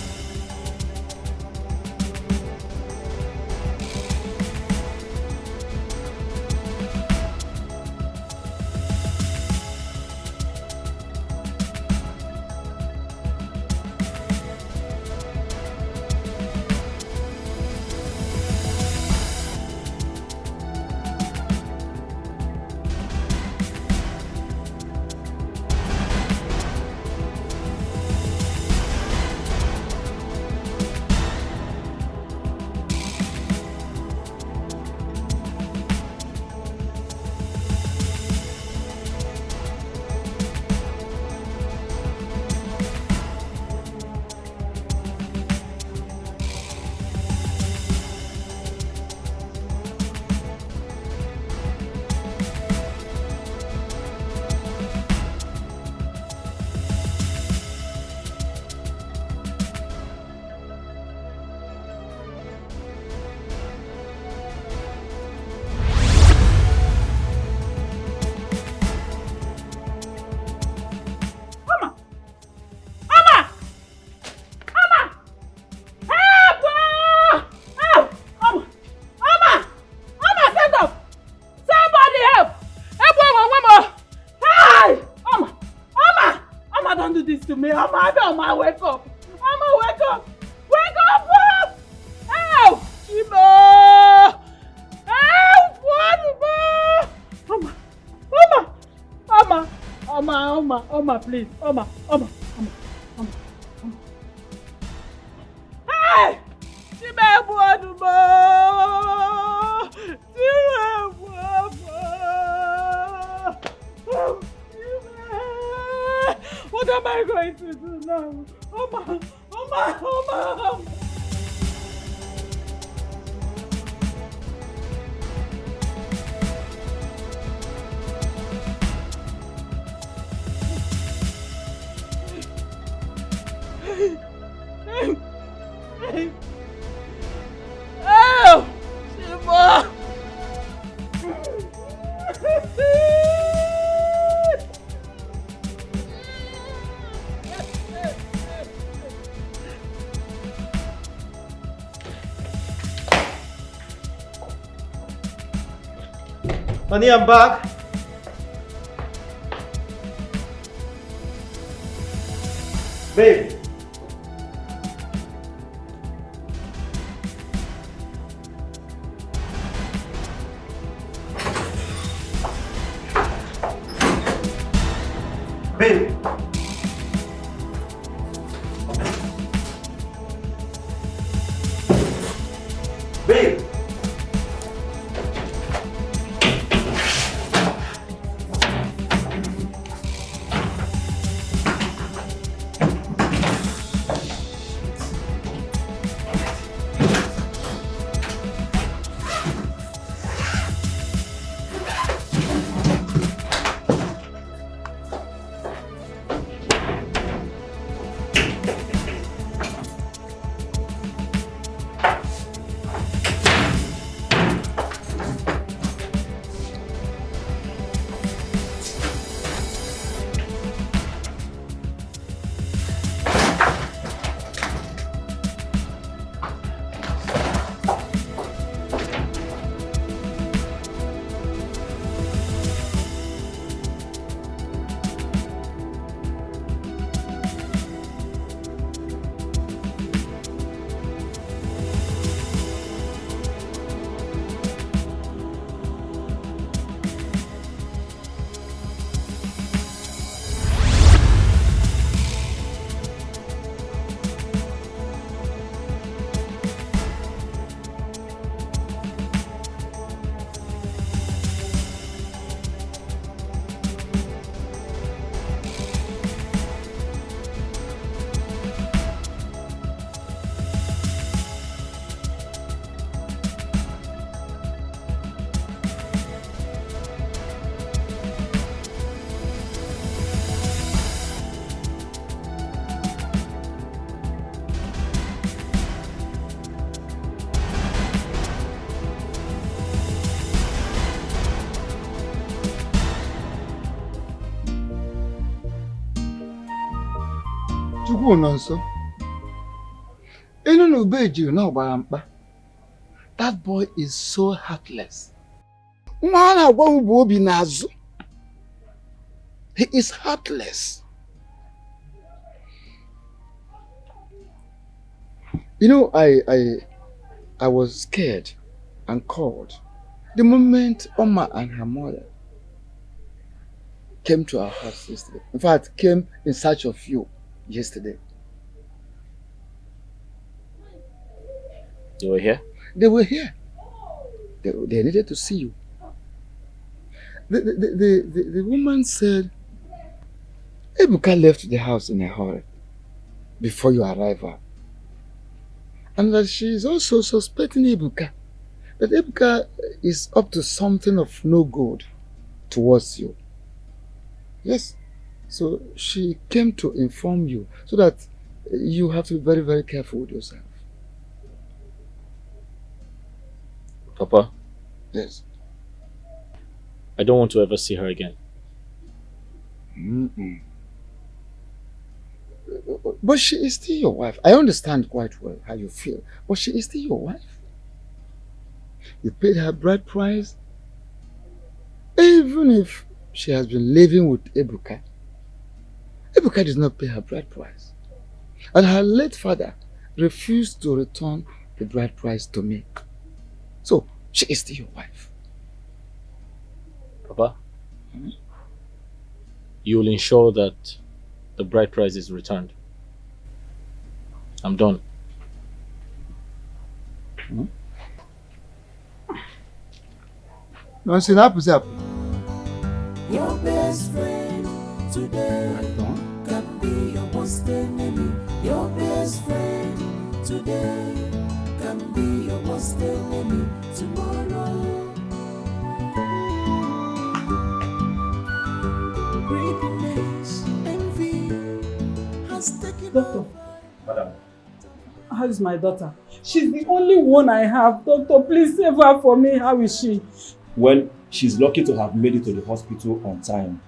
Mama, wake up! Mama, wake up! Wake up! Help! Chimo! Help! Mama, please. Mama. Hey! Chimo, what am I going to do now? Mama. Oh, Shima. Honey, I'm back. Babe. Babe. Babe. Ogu nonso. Enu no beji no barampa. That boy is so heartless. He is heartless. You know, I was scared and called the moment Oma and her mother came to our house yesterday. In fact, came in search of you yesterday. They were here? They were here. They needed to see you. The woman said Ebuka left the house in a hurry before your arrival. And that she is also suspecting Ebuka. That Ebuka is up to something of no good towards you. Yes. So she came to inform you so that you have to be very, very careful with yourself. Papa? Yes. I don't want to ever see her again. But she is still your wife. I understand quite well how you feel. But she is still your wife. You paid her bride price. Even if she has been living with Ebuka, Ebuka did not pay her bride price. And her late father refused to return the bride price to me. So, she is still your wife. Papa? You will ensure that the bride price is returned. I'm done. No, it's up. Your best friend today can be your worst enemy. Your best friend today can be your worst enemy tomorrow. Greediness, envy has taken Doctor. Madam. How is my daughter? She's the only one I have. Doctor, please save her for me. How is she? Well, she's lucky to have made it to the hospital on time.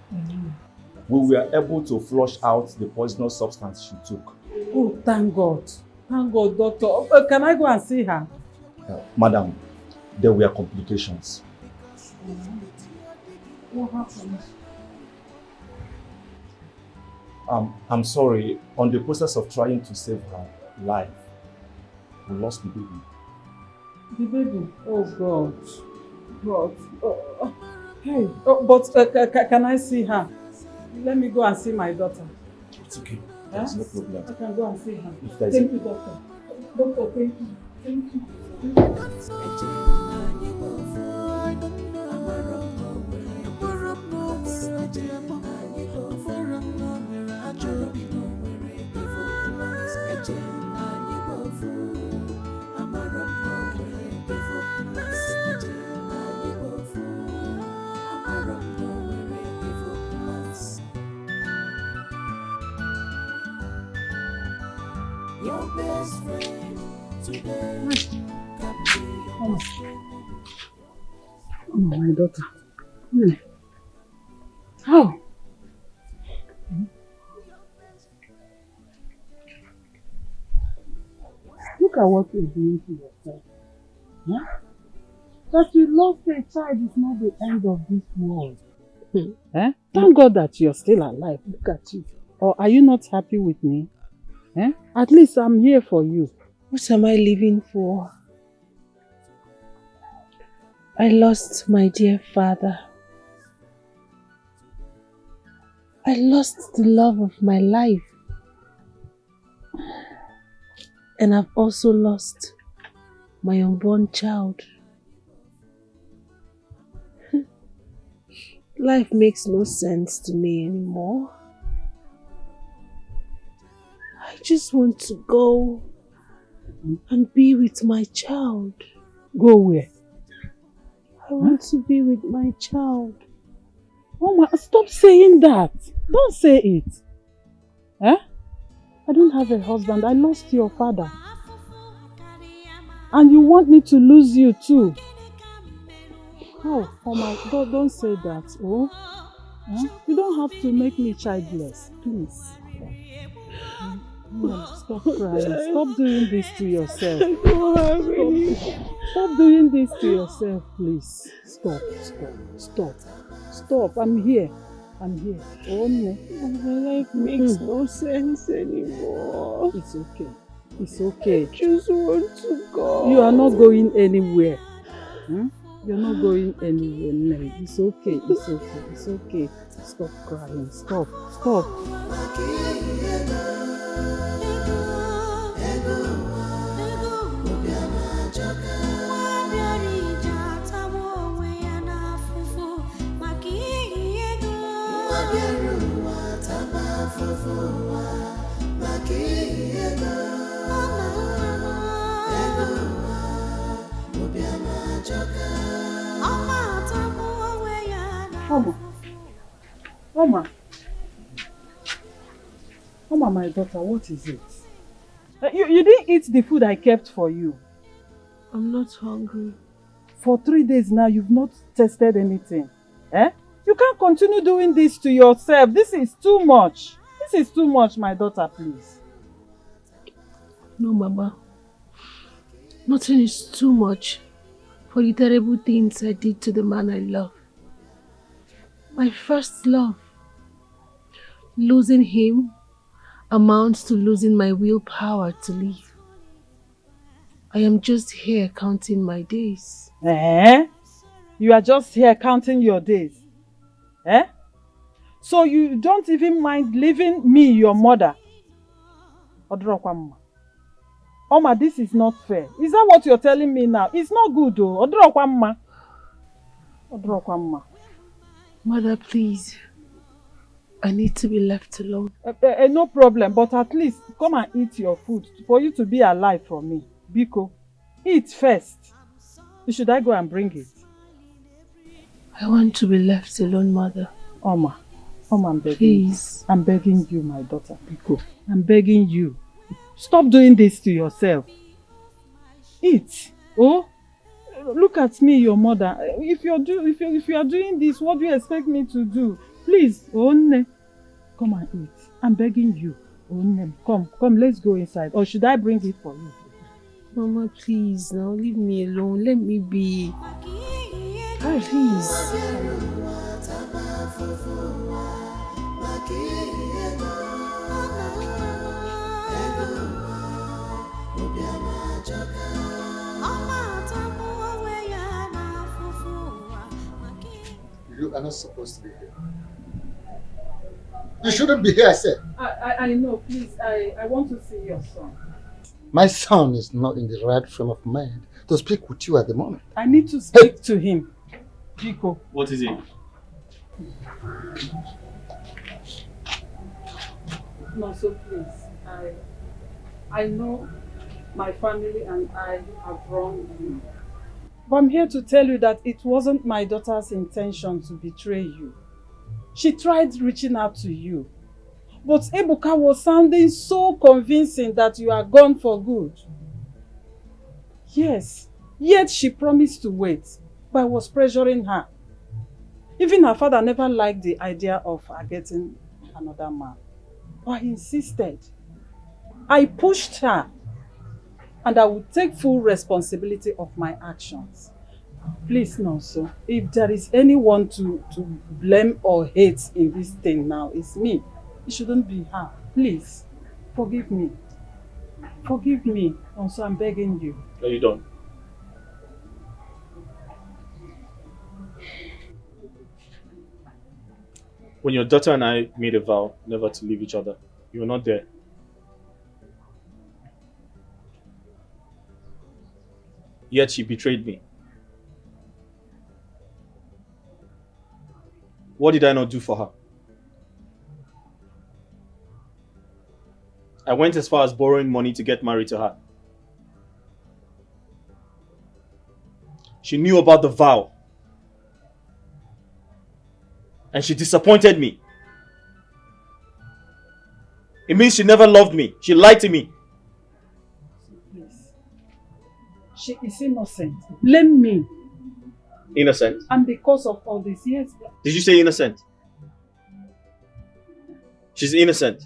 We were able to flush out the poisonous substance she took. Oh, thank God. Thank God, doctor. Can I go and see her? Madam, there were complications. What happened? I'm sorry, on the process of trying to save her life, we lost the baby. The baby? Oh, God. God. Oh, hey, but can I see her? Let me go and see my daughter. It's okay. There's no problem. I can go and see her. Thank you, doctor. Doctor, thank you. Thank you. Your best friend today can be your best friend. Oh, my daughter. How? Look at what you're doing to yourself. Yeah? That you lost a child is not the end of this world. Eh? Thank God that you're still alive. Look at you. Or are you not happy with me? Eh? At least I'm here for you. What am I living for? I lost my dear father. I lost the love of my life. And I've also lost my unborn child. Life makes no sense to me anymore. I just want to go and be with my child. Go where? I want to be with my child. Mama, stop saying that. Don't say it. Eh? I don't have a husband. I lost your father. And you want me to lose you too. Oh, Mama, don't say that. Oh, you don't have to make me childless, please. Stop crying. Stop doing this to yourself. I don't have any. Stop doing this to yourself, please. Stop. I'm here. Oh, no. My life makes no sense anymore. It's okay. I just want to go. You are not going anywhere. You're not going anywhere, Nelly. It's okay. Stop crying. Stop. Oma, my daughter, what is it? You didn't eat the food I kept for you. I'm not hungry. For 3 days now, you've not tasted anything. You can't continue doing this to yourself. This is too much. My daughter, please. No, Mama. Nothing is too much for the terrible things I did to the man I love. My first love. Losing him amounts to losing my willpower to live. I am just here counting my days. You are just here counting your days? So you don't even mind leaving me, your mother? Oma, this is not fair. Is that what you're telling me now? It's not good though. Mother, please. I need to be left alone. No problem, but at least come and eat your food for you to be alive for me. Biko, eat first. Should I go and bring it? I want to be left alone, Mother. Oma, I'm begging Please. you. I'm begging you, my daughter. Biko, I'm begging you. Stop doing this to yourself. Eat. Oh, look at me, your mother. If you are doing this, what do you expect me to do? Please, Onne, come and eat. I'm begging you. Onne, come, let's go inside. Or should I bring it for you? Mama, please, now leave me alone. Let me be. Please. You are not supposed to be here. You shouldn't be here, I said. I know, please. I want to see your son. My son is not in the right frame of mind to speak with you at the moment. I need to speak to him. Chico. What is it? No, so please. I know my family and I have wronged you. But I'm here to tell you that it wasn't my daughter's intention to betray you. She tried reaching out to you. But Ebuka was sounding so convincing that you are gone for good. Yes, yet she promised to wait, but I was pressuring her. Even her father never liked the idea of her getting another man. But I insisted. I pushed her. And I will take full responsibility of my actions. Please, Nonso, if there is anyone to blame or hate in this thing now, it's me. It shouldn't be her. Please, forgive me. Forgive me, Nonso, I'm begging you. Are you done? When your daughter and I made a vow never to leave each other, you were not there. Yet she betrayed me. What did I not do for her? I went as far as borrowing money to get married to her. She knew about the vow. And she disappointed me. It means she never loved me. She lied to me. She is innocent. Blame me. Innocent? And because of all this, yes. Did you say innocent? She's innocent.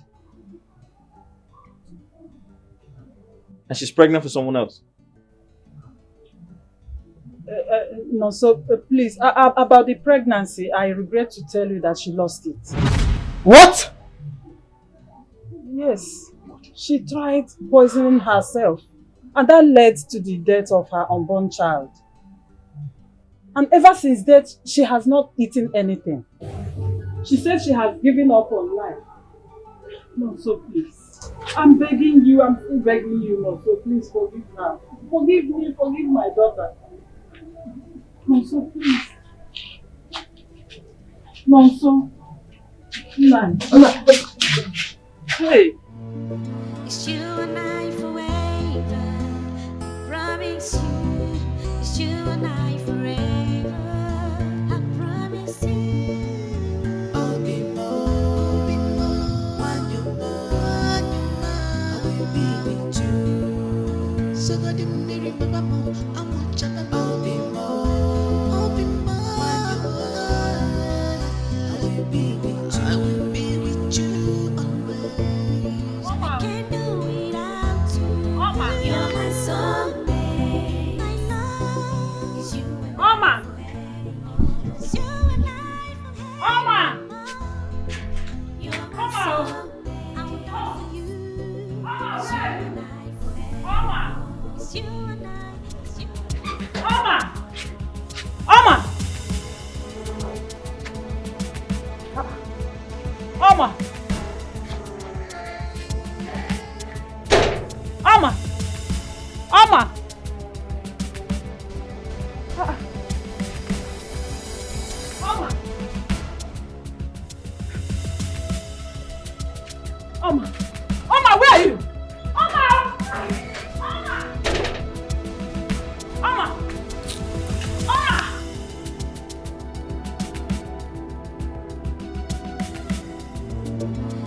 And she's pregnant for someone else. No, so please, about the pregnancy, I regret to tell you that she lost it. What? Yes, she tried poisoning herself, and that led to the death of her unborn child. And ever since that, she has not eaten anything. She said she has given up on life. No, so please, I'm begging you, I'm still begging you, no, so please forgive her. Forgive me, forgive my daughter. No, so please. No, so. Man. Hey. It's you and I forever. Promise you. It's you and I forever. I promise you. I'll be more when you know. I will be with you. So God, you may remember more. I want you to know. I'll be more when you know. I will be with you. I will be with you always. I can't do without you. You're my soulmate. My love is you and I. It's you and I forever. You're my soulmate. I will die for you. It's you and I forever. It's you and I. It's you and I. Oma! Oma! Oma! Oma! Oma! Oma! Oma, where are you? Oma! Oma! Oma! Oma!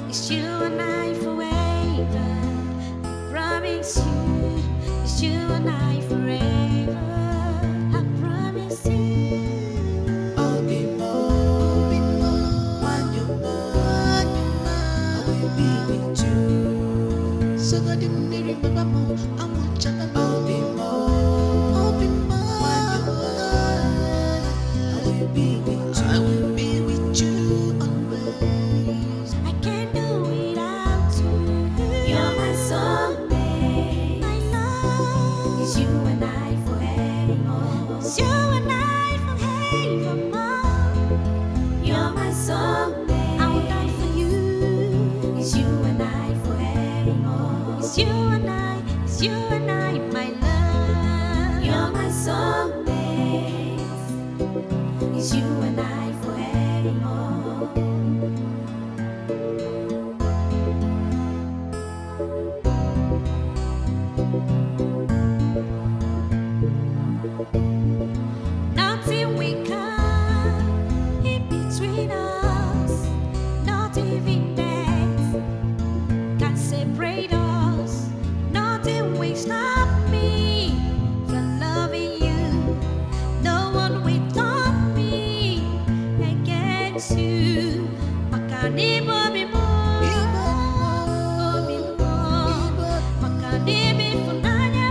It's you and I forever. Promise you. It's you and I forever. I promise you. I'll be more when you know. I will be with you. So God, you may remember more. I want you to know. I'll be more when you know. I will be with you. I will be with you always. I can't do without you. You're my soulmate. My love is you and I forever. It's you and I forevermore. You're my soulmate. I will die for you. It's you and I forevermore. It's you and I. It's you and I, my love. You're my soulmate. It's you and I forevermore. Nothing we come in between us, not even death can separate us. Nothing will stop me from loving you. No one will stop me against you. Makanibo be more, be more. Makanibi funanya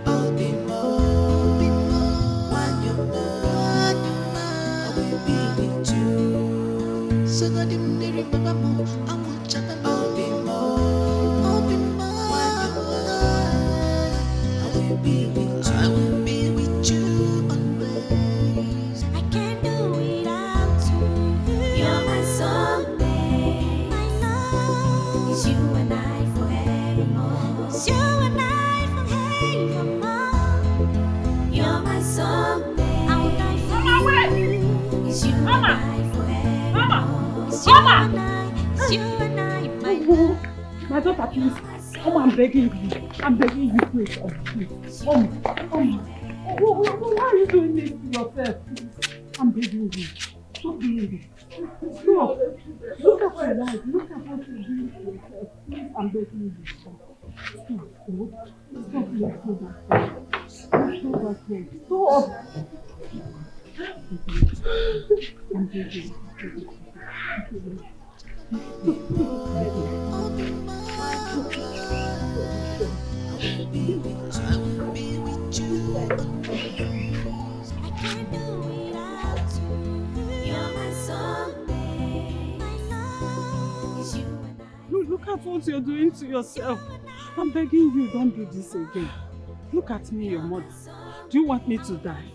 I'll be more when you know. I will be with you. So God, you may remember more. I want you to know. I'll be more when you know. I will be with you. I will be with you always. I can't do without you. You're my soulmate. My love is you and I forevermore. It's you and I forevermore. You're my soulmate. I will die for you. It's you and I forevermore. It's you and I. It's you and I, my love. My daughter, please. Oma, I'm begging you. I'm begging you, please. Oh, please. Oma. Why are you doing this to yourself? I'm begging you. Stop doing this. Stop. Look at your life. Look at what you're doing to yourself. Please, I'm begging you. Stop. Stop. Stop. Stop. Stop. Look at what you're doing to yourself. I'm begging you, don't do this again. Look at me, your mother. Do you want me to die?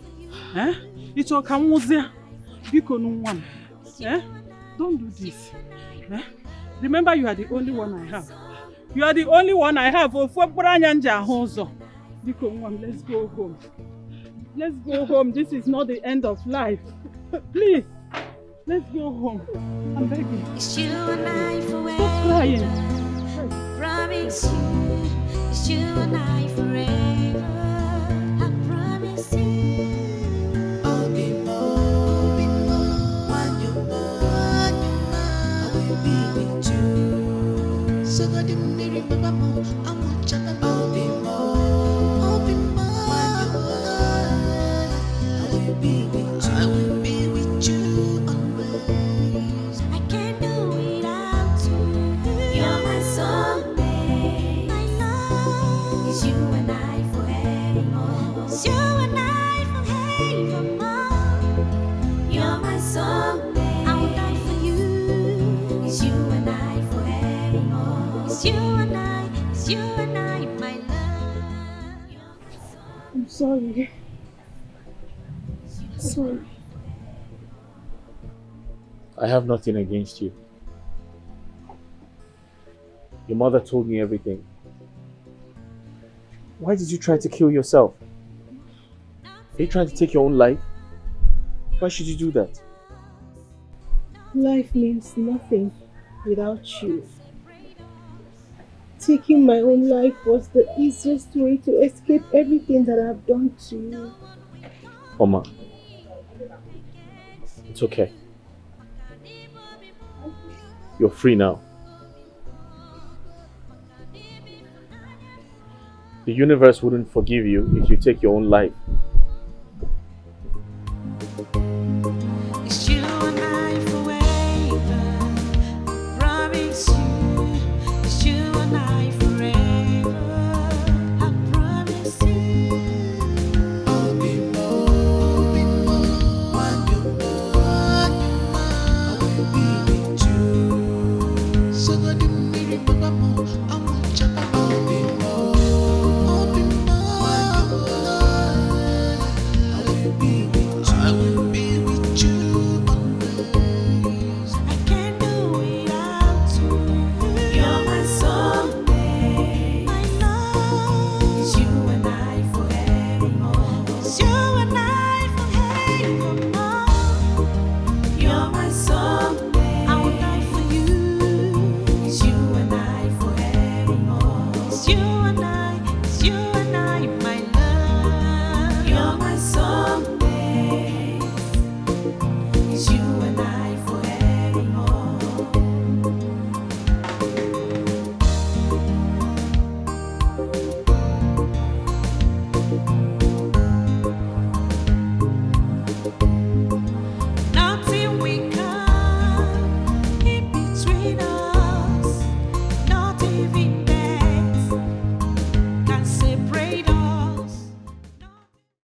Eh? It's your kamuzia. Biko no. Eh? Don't do this. Eh? Remember, you are the only one I have. You are the only one I have. Biko, let's go home. Let's go home. This is not the end of life. Please, let's go home. I'm begging. It's you and I forever. Stop crying. Promise you, it's you and I forever. I promise you. I'll be more, when you're mine, I will be with you. So God, you may remember more. I want you to be more, when you're mine, I will be with you. I will be with you always. I can't do without you. You're my soulmate. My love is you and I forevermore. It's you and I forevermore. You're my soulmate. I will die for you. It's you and I forevermore. It's you and I, my love. I'm sorry. Sorry. I have nothing against you. Your mother told me everything. Why did you try to kill yourself? Are you trying to take your own life? Why should you do that? Life means nothing without you. Taking my own life was the easiest way to escape everything that I've done to you. Oma, it's okay. You're free now. The universe wouldn't forgive you if you take your own life.